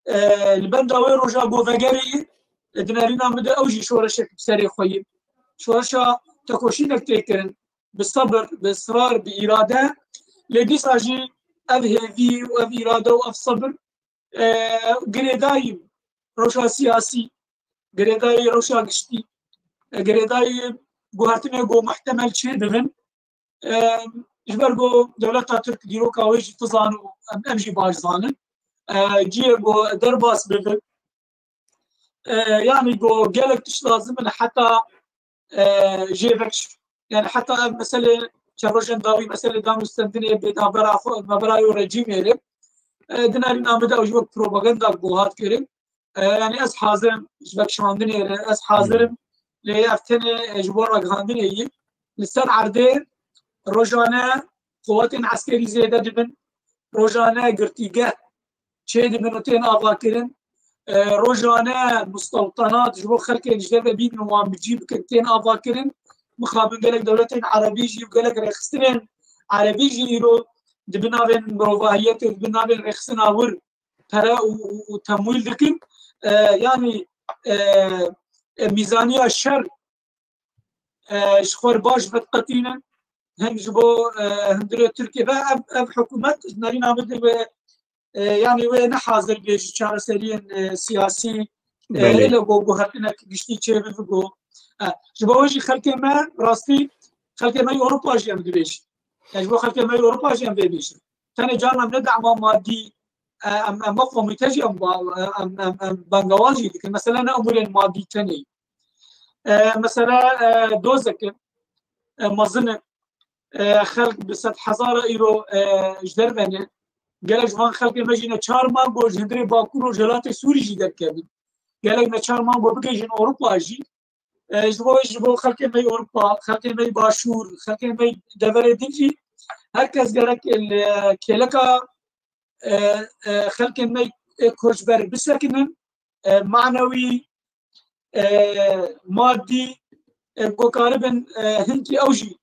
البنداوی روزا بوفگری دنارينا مدى اوجي شورشك بسري خويب شورشا تكوشينك تيكرن بالصبر باصرار باراده لديس اجي افهي واف اراده واف صبر قريداي روشا سياسي قريداي روشا قشتي قريداي قوهرتنا قو محتمل شي دغن جبرقو دولتا ترك ديرو كاويش تزانو امجي باش زانن جي قو درباس بغن يعني قو قالك تش لازم حتى جيبكش يعني حتى مسألة شروجن داوي مسألة دام مستندني بيدا برا رجيم يرب دنارينا مدى وجوك بروباغندا قوهات كريم يعني أس حاضرم جبك شاندني أس حاضرم ليفتني جبورا غاندني لسان عردين روجانا قوات عسكري زيادة دبن روجانا قرتيقة شيء دبن وتين آبا كريم روجانا مستوطنات جبو خلق الجدبه بين وان بتجيب كنتين افاكرن مخابن قالك دولتين عربي جي وقالك رخصتين عربي جي يرو دبنابن رفاهيات دبنابن رخصنا ور ترى وتمويل دكن يعني ميزانيه الشر شخور باش بتقتينا هم جبو هندرو تركيا اب حكومات نارينا بدل يعني وين حاضر بيجي شهر سريان سياسي إلا جو هاتنا كشتي شيء بفجو جبوجي خلك ما راستي خلك ما أوروبا جيم دبيش جبو خلك ما أوروبا جيم بيجي ثاني جانا بندعم مادي أم مفهوم تجي أم بنغوالجي لكن مثلا أمور المادي ثاني مثلا دوزك مظنة خلق بسد حزارة إيرو جدربنه قالك جوان خلقي مجينا 4 مانگو جندري باكور وجلات سوري جي دركبن قالك نا 4 مانگو بكيجن اوروبا جي جبو خلقي مي اوروبا خلقي مي باشور خلقي مي دبر ديجي هكذا قالك كيلكا خلقي مي كوجبر بسكنن معنوي مادي قاربن هنتي اوجي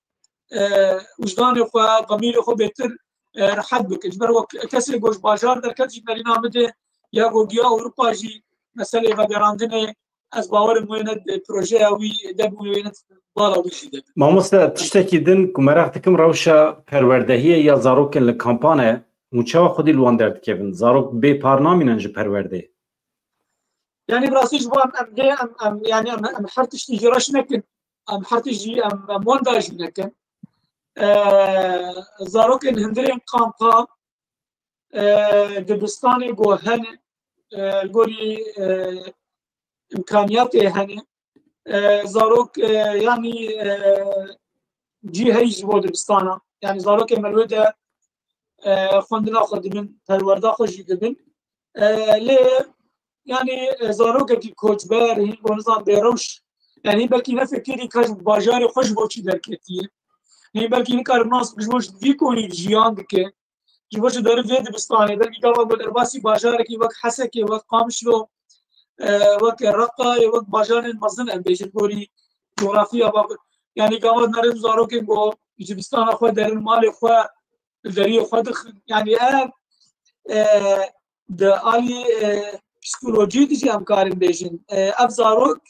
وجدان خو ضمير خو بيتر رحد بك اجبر كسر جوش باجار در كتج مرينا مده يا جوجيا اوروبا جي مساله فدراندنه از باور موينه بروجي اوي دب موينه بالا وشي دب ما مست تشتكي دن كمرختكم روشا پروردهيه يا زاروك الكامبانه مچا خودي لوان درد كيفن زاروك بي برنامج نج پرورده يعني براسي جوان ام يعني ام حرتش تجراش نكن ام حرتش جي ام مونداج نكن زاروك الهندرين قام دبستاني جو هن قولي إمكانياتي هن زاروك يعني جي هيج بو دبستانا يعني زاروك ملوده خوندنا خدمن پرورده خوشی دبن ليه يعني زاروك كي كوتبر هي بنظام بيروش يعني بلكي نفكري كاج باجاري خوش بوشي دركتيه هي بلكي نكار ناس بجوش فيكوني جيان دكه جوش داره وید بستانه در گاوا بدر باسی بازار کی وقت حسه کی وقت قامشلو وقت رقا وقت بازار مزن ام بیش کوری جغرافیا با یعنی گاوا نرم زارو که گو بستان خود در مال خود دری خود یعنی د عالی پسیکولوژی دیجی هم کاریم بیشن افزارک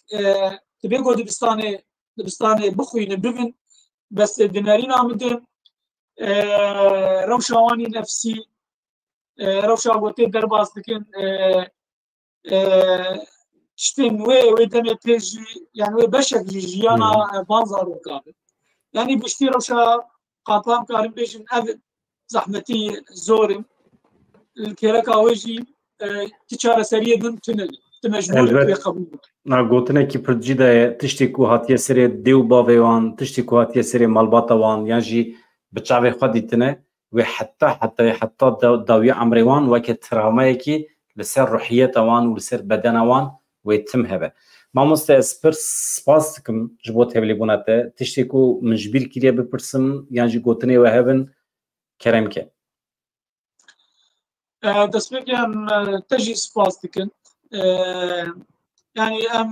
تبی گو دبستانه بخوینه ببین بس دنارین آمدن روشوانی نفسی روشا گوته درباز دکن تشتین وی دمه پیجی یعنی وی بشک جیانا بانزارو کابه یعنی بشتی روشا قاپام کاریم بیشن اف زحمتی زورم الكيرك أوجي تجارة سرية دون تنل تمجبور بقبول. نقولنا كي برجيدا تشتكو هاتيا سرية ديو بافيوان تشتكو هاتيا سرية مالباتوان يعني بتشعبي خديتنا وحتى داوية عمريوان وقت تراومايكي لسر روحيتوان ولسر بدنوان ويتم هذا. ما مستأسبر سباستكم جبوت هبلي بوناته تشتكو من جبيل كليا ببرسم يعني قلتني وهبن كرمك. دەستپێکی ئەم تەژی سوپاس دکن یعنی ئەم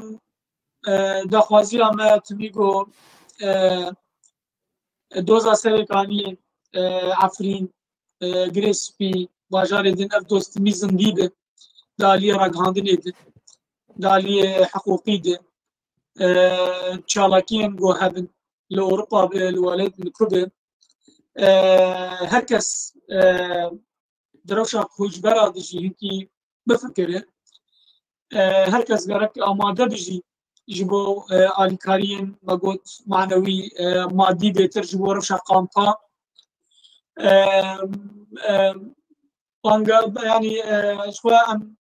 داخوازی ئەمە تمیگۆ دۆزا سەرەکانی ئەفرین گرێسپی باژارێ دن ئەف دۆستمی زندی دن دالیە ڕاگەاندنێ دن دالیە حقوقی دن چالاکیان گۆ هەبن لە ئەوروپا بێ لە وەلایەت کوردێ هەر کەس دروشا خوشبرا دجی هنکی بفکره هر کس گرک آماده بجی جبو آلیکارین مگوت معنوی مادی بهتر جبو روشا قامپا بانگا یعنی شوه ام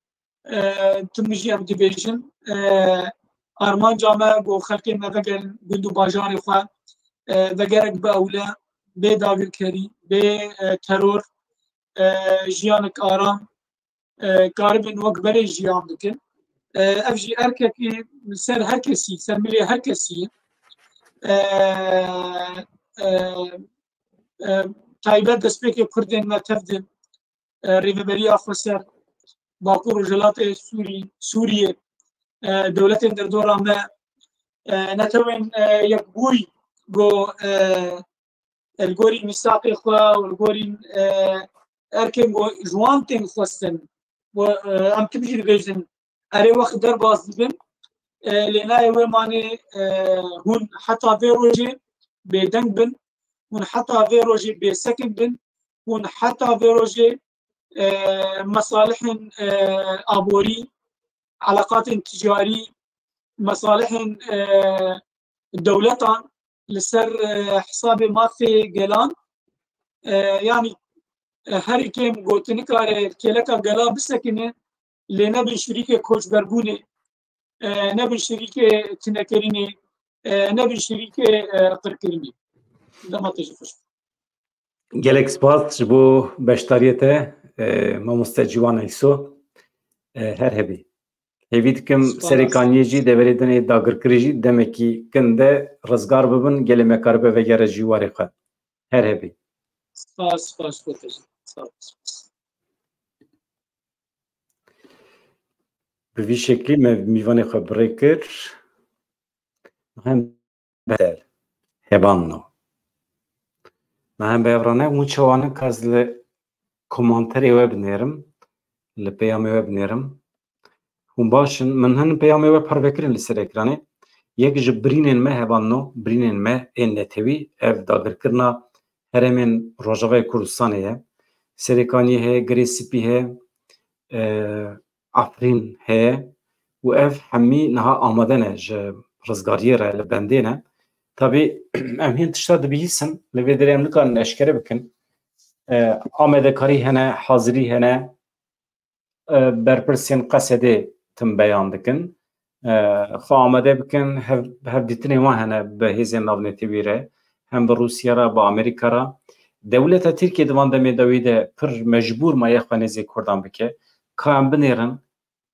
تمجی ام دیویژن آرمان جامعه گو خلقی مفکر گندو باجاری خواه وگرک به اوله به داگرکری به ترور جیانک آرام کاربن وقت برای جیان دکن افجی ارککی سر هر کسی سر ملی هر کسی تایبت دستپیک کردن ما تفدن ریوبری آخوصر باکور و جلات سوریه دولت در دوران ما نتوین یک بوی گو الگوری مساقی خواه و الگوری اركن جوانتين خوستن و ام تبجي بيجن اري وقت در باز دبن لنا يوم ماني هون حتى فيروجي بدنگ بن هون حتى فيروجي بسكن بن هون حتى فيروجي مصالح ابوري علاقات تجاري مصالح دولتان لسر حساب مافي جلان يعني هر کیم گوتنی کاره کلکا گلا بسکنه لینا به شریک کوچ برگونه نه به شریک تنکرینه نه به شریک قرکرینه دما تجفش گلکس باز بو بشتاریته ما مستجوان ایسو هر هبی هیوید کم سریکانیجی دوریدنی داگرکریجی دمکی کنده رزگار ببن گلمه کاربه وگره جواری خواهد هر هبی سپاس بوتش به وی شکلی میوانی خود بریکر هم بدل هبان نو من به افرانه اون چوانه که از کامنتری وب نرم لپیامی وب نرم هم باشن من هن پیامی وب پر بکرین لسر اکرانه یک جبرینن ما هبان نو برینن ما این نتوی اف داگر کرنا هرمن روجاوی کردستانی ہے سریکانی ہے گریسپی ہے افرین ہے و اف همی نها آمدنه ج رزگاریه را لبندینه tabi em hin tişta dibihîsin li vê derê em nikarin eşkere bikin amadekarî hene hazirî hene berpirsên qesedê tim beyan dikin xwe amade bikin hevdîtinê wan hene bi hêzên navnetî re hem bi Rûsya re bi Amerîka re dewleta Tirkiye di van demê de wê de pir mecbûr maye xwe nêzê Kurdan bike ka em binêrin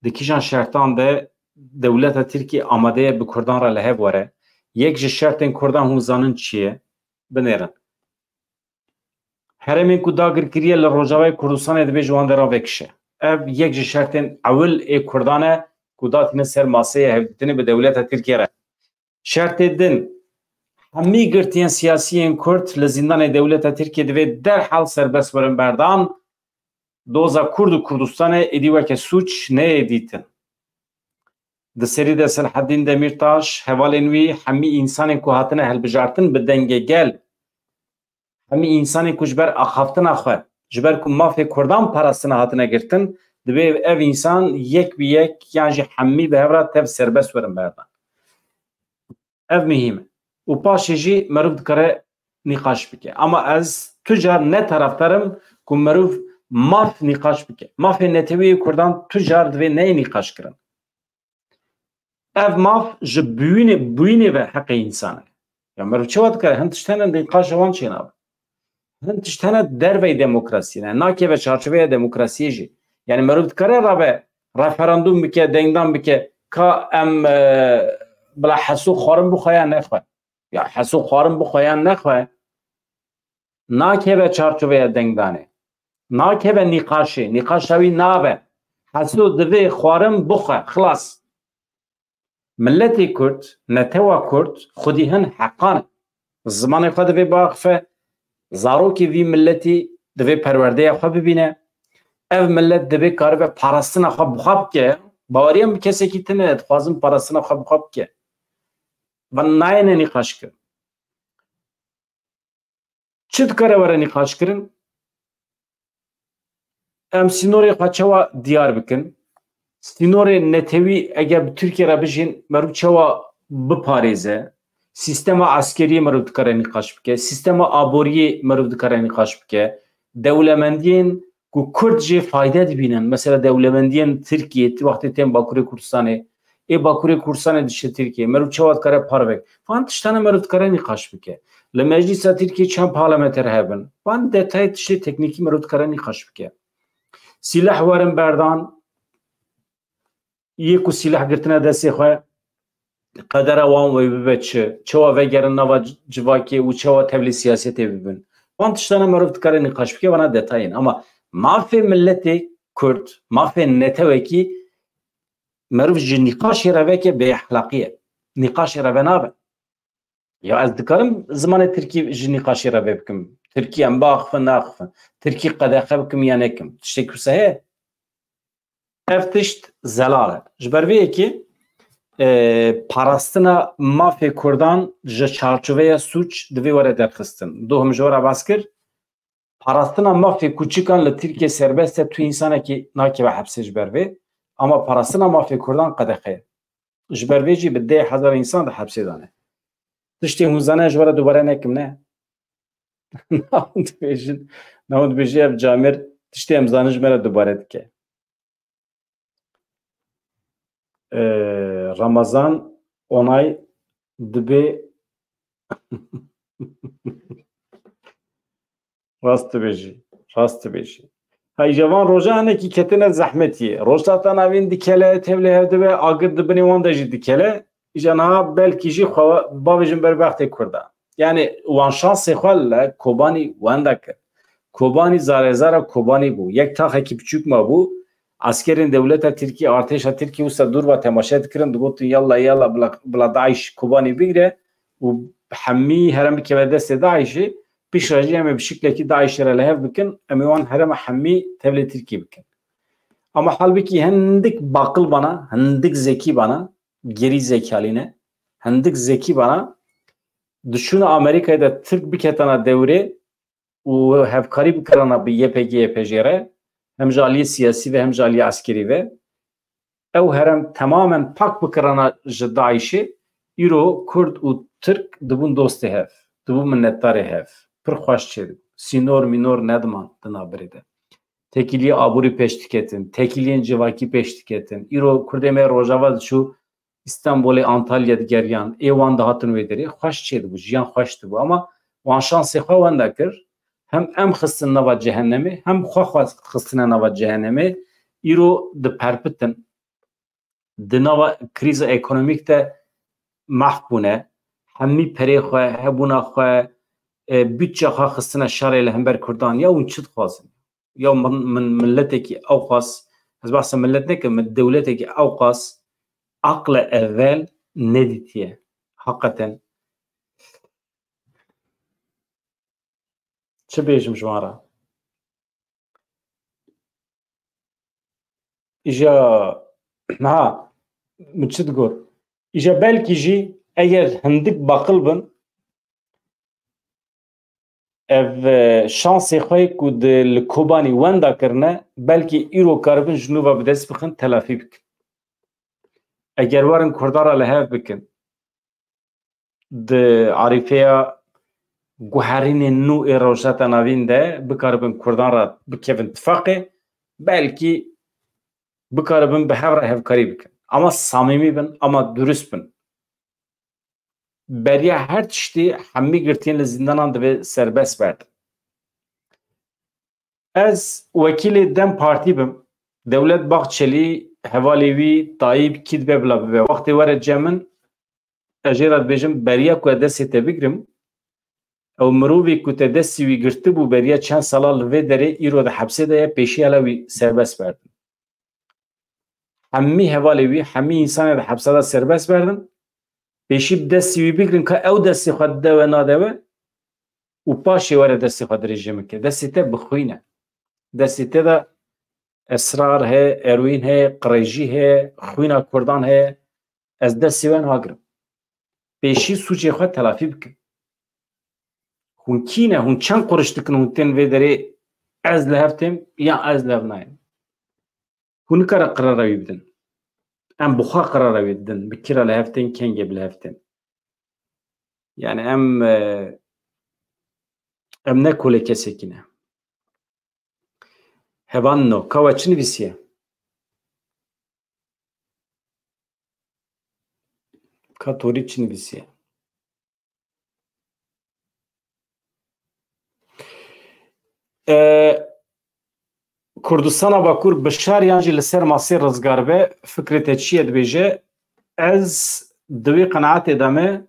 di kîjan şertan de dewleta Tirkiye amade ye bi Kurdan re li hev were yek ji şertên Kurdan hûn zanin çi ye binêrin هرمین کو داگر کریه لروجاوی کردستان دبی جوان درا وکشه اف یک شرطن اول ای کردانه کوداتین سر ماسه هفدتنی به دولت ترکیه را شرط دن همی گرتین سیاسیین کرد لزندان دولت ترکیه دبی در حال سربست ورن بردان دوزا کرد و کردستان ادی وک سوچ نه ادیتن د سری د صلاحالدین دمیرتاش حوالنوی همی انسان کو هاتنه هل بجارتن به دنگه گل همی انسان کو جبر اخافتن اخو جبر کو مافی کردان پاراستنه هاتنه گرتن دبی اف انسان یک بی یک یعنی همی به هورا تف سربست ورن بردان اف مهمه و پاشی جی مروف دکاره نقاش بکه اما از تجار نه طرفدارم که مروف ماف نقاش بکه ماف نتوی کردان تجار دوی نه نقاش کرن اف ماف ج بوینه به حق انسانه یا مروف چه وقت کرده هنتشتن نقاش وان چی ناب هنتشتن دروی دموکراسی نه ناکه به چارچوبه دموکراسی جی یعنی مروف دکاره را به رفراندوم بکه دنگدان بکه که ام بلا حسو خارم بخوایا نخواه یا حسو خارم بخوایا نخواه ناکه به چارچوبه دنگدانه ناکه به نقاشوی نابه حسو دوی خارم بخواه خلاص ملتی کرد نتوا کرد خودی هن حقانه زمان خود دوی باقفه زاروکی وی ملتی دوی پرورده خواه ببینه اف ملت دوی کاره به پارستن خواه بخواب که باوریم کسی که تنه اتخوازم پارستن خواه بخواب که و ناینه نقاش کرد چه دکاره وره نقاش کرن ام سینوری خواه چوا دیار بکن سینوری نتوی اگر به ترکیه را بجین مروب چوا بپاریزه سیستم عسکری مروب دکاره نقاش بکه سیستم آبوری مروب دکاره نقاش بکه دولمندین که کرد جه فایده دبینن مثلا دولمندین ترکیه وقتی تیم باکوری کردستانه ای باکوری کردستان دشه ترکیه مروب چوا دکاره پار بک فان تشتانه مروب دکاره نقاش بکه لمجلس ترکیه چند پارلمانتر هبن فان detay تشه تکنیکی مروب دکاره نقاش بکه سلاح ورن بردان یکو سلاح گرتنه دستی خواه قدر وان وی ببید چوا وگرن نوا جواکی و چوا تبلی سیاسیتی ببین وان تشتانه مروف دکاره نقاش بکه وانا دتاین اما مافی ملتی کرد مافی نتوه کی مروف جی نقاشی روه که به احلاقیه نقاشی روه نابه یا از دکارم زمان ترکی جی نقاشی روه بکم ترکی ام باخفن ناخفن ترکی قداخه بکم یا نکم تشتی کرسه هه افتشت زلاله جبرویه که پاراستنا مافی کردان جه چارچوبه سوچ دوی وره درخستن دو هم جوره باز کر پاراستنا مافی کوچیکان لترکیه سربسته تو انسانه که ناکی به حبسه جبروی اما پاراستنا مافی کردان قداخه جبروی جی به 10,000 انسان ده حبسه دانه تشتی هنزانه جوره دوباره نکم نه نهود بیجی اف جامر تشتی امزانه جمره دوباره دکه Ramazan onay dibe rast beji hay javan rojane ki ketine zahmetiye rojatan avin dikele tevle hevde ve agir dibini wanda ji dikele jana belki ji xwa babijin berbaxte kurda yani wan şans xwal kobani wanda kobani zara kobani bu yek tax ki küçük ma bu askerin devleta Türkiye arteşa Türkiye usta dur ve temaşa etkirin dugotun yalla bla Daesh Kobani bigre و حمی هرم که به دست داعشی پیش راجی همه به شکلی که داعش را لحف بکن امیوان هرم حمی تبلی ترکی بکن اما halbuki هندک باقل bana هندک zeki bana geri zekaline هندک zeki bana düşün Amerika'da Türk bir ketana devre و hevkari bir karana bir YPG hem jaliye siyasi ve hem jaliye askeri ve ev herem tamamen pak bir karana Daeş'i Euro, Kurd و Türk dibun dosti hev dibun minnettarê hev pir xweş çêdibû sînor mînor nedman di naberê de tekiliyê aborî pêş diketin tekiliyên civakî pêş diketin îro Kurdê me rojava diçû İstanbolê Antalya digeriyan ê wan dihatin wê derê xweş çêdibû jiyan xweş dibû ama wan şansê xwe wenda kir hem em xistin nava cehennemê hem xwe xistine nava cehennemê îro diperpitin di nava krîza ekonomîk de mahv bûne hemî perê xwe hebûna xwe bütçe xistine şarê li hember Kurdan ya hûn çi dixwazin ya min milletekî ew qas ez behsa millet nekim min dewletekî ew qas aqle evvel nedîtiye hakikaten çi bêjim ji wan re îja ha min çi digot îja belkî jî eger hindik baqil bin ev şansê xwe ku li Kobanî wenda kirine belkî îro karibin ji nû ve bi dest bixin telafî bikin eger warin Kurdara li hev bikin di arîfeya guherînên nû ê rojheta navîn de bikaribin Kurdan ra bikevin tifaqê belkî bikaribin bi hev re hevkarî bikin ama samîmî bin ama dürüst bin beriya her tiştî hemî girtiyên li zindanan divê serbest berdin ez wekîlê Dem Partî bim Dewlet Bahçelî hevalê wî Tayyip kî dibe bila bibe wextê were cemin ez jê re dibêjim beriya ku destê te bigirim ew mirovê ku te destî wî girtibû beriya çend sala li vê derê îro di hepsê de ye pêşî hela wî serbest berdin hemî hevalê wî hemî însanê di hepsa de serbest berdin pêşî bi destî wî bigirin ka ew destê xwe dide we nade û paşê were destê xwe dirêjê bike destê te bixwîne destê te de esrar heye erwîn heye qirêjî heye xwîna Kurdan heye ez destê we nagirim pêşî sûcê xwe telafî bikin hûn kî ne hûn çend qureş dikin hûn tên vê derê ez li hev têm ya ez li hev nayêm hûn nikare qirara wî bidin em bi xwe qirara wê didin bi kî re li hev tên kengê bi li hev tên yani em ne kolê kesekî ne hevan no ka we çi nivîsiye ka torî çi nivîsiye Kurdistana Bakur bi şariyan jî li ser masê rizgar be fikrê te çi ye dibêje ez di wê qenaetê de me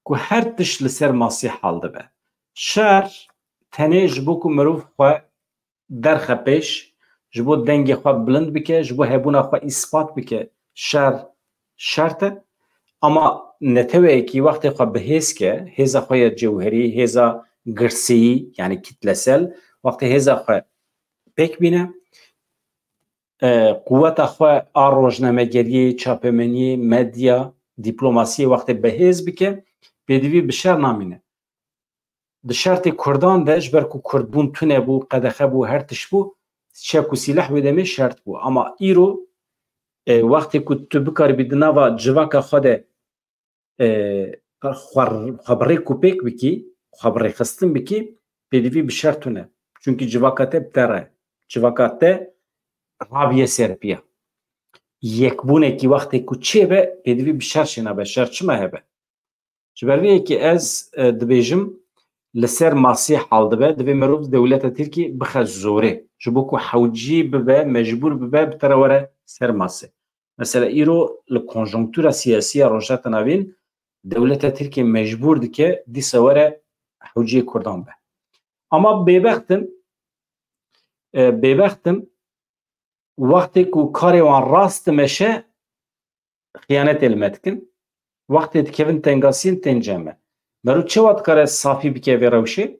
ku her tişt li ser masê hal dibe şer tenê ji bo ku mirov xwe derxe pêş ji bo dengê xwe bilind bike ji bo hebûna xwe îspat bike şer şert e ama netewekî wextê xwe bi hêz ke hêza xwe ya cewherî hêza girsîyî yani kitlesel wextê hêza xwe pêk bîne quweta xwe a rojnamegeriyê çapemeniyê medya dîplomasiyê wextê bi hêz bike pêdivî bi şer namîne di şertê Kurdan de ji ber ku Kurdbûn tune bû qedexe bû her tişt bû çek û sîleh wê demê şert bû ama îro wextê ku tu bikaribî di nava civaka xwe de xwe bi rê ku pêk bikî xwe bi rêxistin bikî pêdivî bi şer tune çünkü civaka te bi te re civaka te rabiye serpiya yekbûnekî wextê ku çêbe pêdivî bi şer şêne be şer çima hebe ji ber vê yekî ez dibêjim li ser masê hal dibe divê mirov dewleta Tirkî bixe zorê ji bo ku hewcî bibe mecbûr bibe bi te re were ser masê mesela îro li konjonktûra siyasî ya rojheta navîn dewleta Tirkiye mecbûr dike dîsa were hewciyê Kurdan be ama bêbextim wextê ku karê wan rast dimeşe xıyanetê li me dikin wextê dikevin tengasiyên tên cem e merû çawa dikare safî bike vê rewşê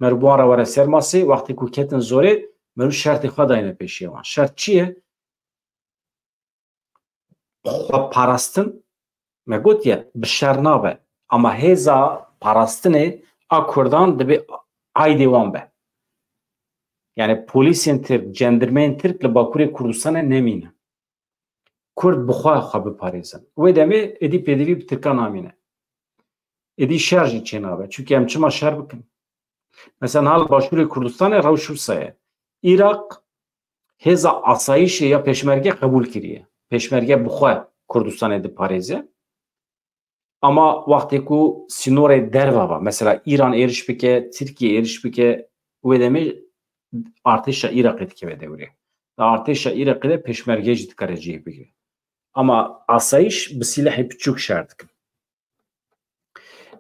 merû bi wan re were ser masê wextê ku ketin zorê merû şertê xwe dayîne pêşiya wan şert çi ye xwe parastin me gotiye bi şer nabe ama hêza parastinê a Kurdan dibe aydê wan be yani polîsên Tirk cendirmeyên Tirk li Bakurê Kurdistanê nemîne Kurd bi xwe biparêzin wê demê êdî pêdivî bi Tirkan namîne êdî şer jî çê nabe çünkü em çima şer bikin mesela hal Başûrê Kurdistanê rewş wisa ye Îrak hêza asayişê ya pêşmerge qebûl kiriye pêşmerge bi xwe Kurdistanê diparêze ama wextê ku sînorê derve mesela İran êriş bike Tirkiye êriş bike wê demê artêşa Iraqê dikeve dewrê artêşa Iraqê de pêşmerge jî dikare cih bike ama asayiş bi sîlehê piçûk şer dikin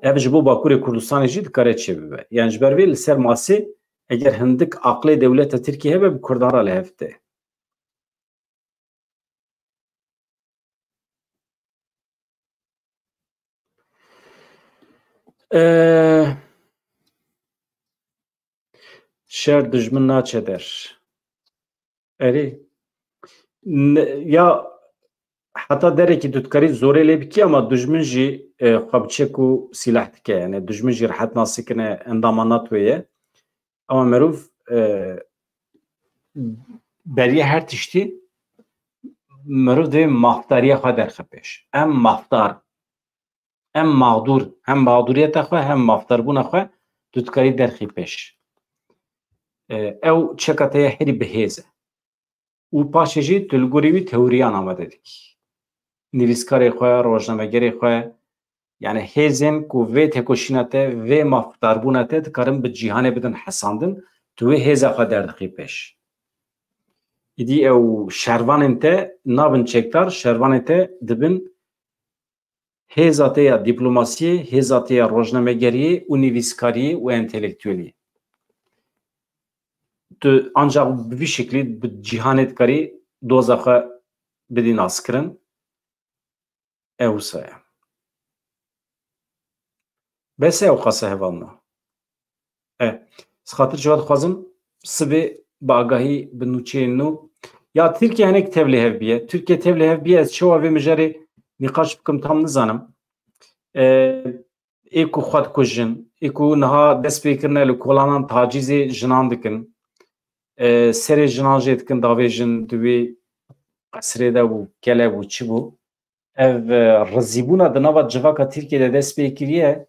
ev ji bo Bakurê Kurdistanê jî dikare çêbibe. Yani ji ber vê li ser masê eger hindik aqlê dewleta Tirkiye hebe bi Kurdan re lêhev te. Şer dijmin naçe der. Erê ya heta derekî tu dikarî zorê lê bikî ama dijmin jî xwe biçe ku sîlah dike. Yani dijmin jî rehet nasîkine endama NATO ye. Ama merov beriye her tiştî merov dê maftariya xwe derxe pêş. Em maftar, em mağdur, hem mağduriyeta xwe hem maftarbûna xwe tu dikarî derxî pêş. Ew çeka te ye herî bihêz e. û paşê jî tu li gorî wî teoriyan amade dikî. Nivîskarê xwe, rojnamegerê xwe, yani hêzên ku vê tekoşîna te, vê maftarbûna te dikarin bi cîhanê bidin hesandin, tu wê hêza xwe derdixî pêş. Îdî ew şervanên te nabin çekdar, şervanê te dibin hêza te ya dîplomasiyê, hêza te ya rojnamegeriyê û nivîskariyê û entelektûeliyê. Tu ancak bi vî şeklî bi cîhanê dikarî doza xwe bidî naskirin. Ew wisa ye. Bes ew qase hevalna. Xatir civak dixwazim sibê bi agahî bi nûçeyên nû ya Tirkiye hinek tev lêhev biye. Tirkiye tev lêhev biye ez çawa vê mijarê nîqaş bikim tam nizanim. Ê ku xwe dikujin, ê ku niha dest pêkirine li kolanan tacîzê jinan dikin, serê jinan jê dikin davêjin di wê qesrê de û gele û çi bû. Ev rizîbûna di nava civaka Tirkiyeyê de dest pê kiriye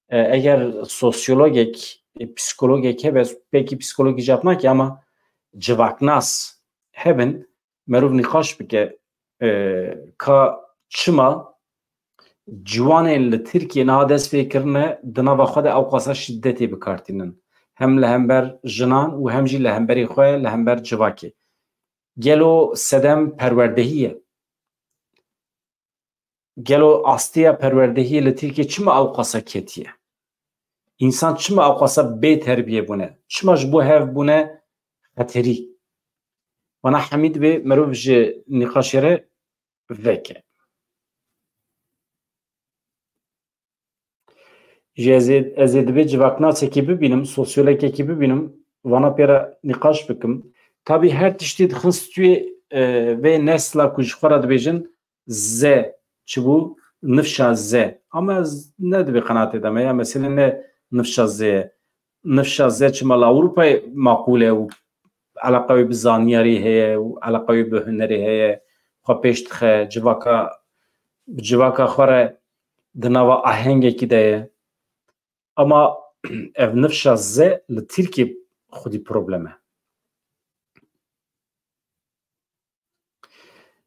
eger sosyologek, psikologek hebe, peki psikologî jî nake ama civaknas hebin, merov nîqaş bike ka çima ciwanên li Tirkiye niha dest pêkirine di nava xwe de ew qasa şiddetê bikartînin. Hem li hember jinan û hem jî li hemberê xwe li hember civakê. Gelo sedem perwerdehî ye. Gelo astiya perwerdehiyê li Tirkiye çima ew qasa ketiye? İnsan çima ew qasa bê terbiye bûne? Çima ji bo hev bûne xeterî? Wana hemîd vê merov ji nîqaşê re veke. Ji ez ê divê civaknasekî bibînim, sosyologekî bibînim, wana pêra nîqaş bikim. Tabii her tiştî dixin stûyê vê nesla ku ji xwe re dibêjin Z çi bû nifşa Z. Ama ez ne divê qenatê de me ya mesele ne nifşa Z ye. Nifşa Z çima li Ewropayê maqûl e û eleqa wê bi zaniyarî heye û eleqa wê bi hunerê heye, xwe pêş dixe, civaka xwe re di nava ahengekî de ye. Ama ev nifşa Z li Tirkiye xwedî problem e.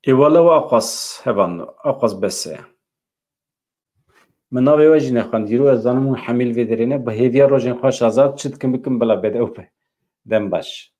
Êwala we aqas hevan, aqas bes e. Min navê we jî nexwendîro, ez zanim hûn hemîl vê derê ne, bi hêviya rojên xwe şazad çi dikim bikim bila bêdewr be. Dem baş.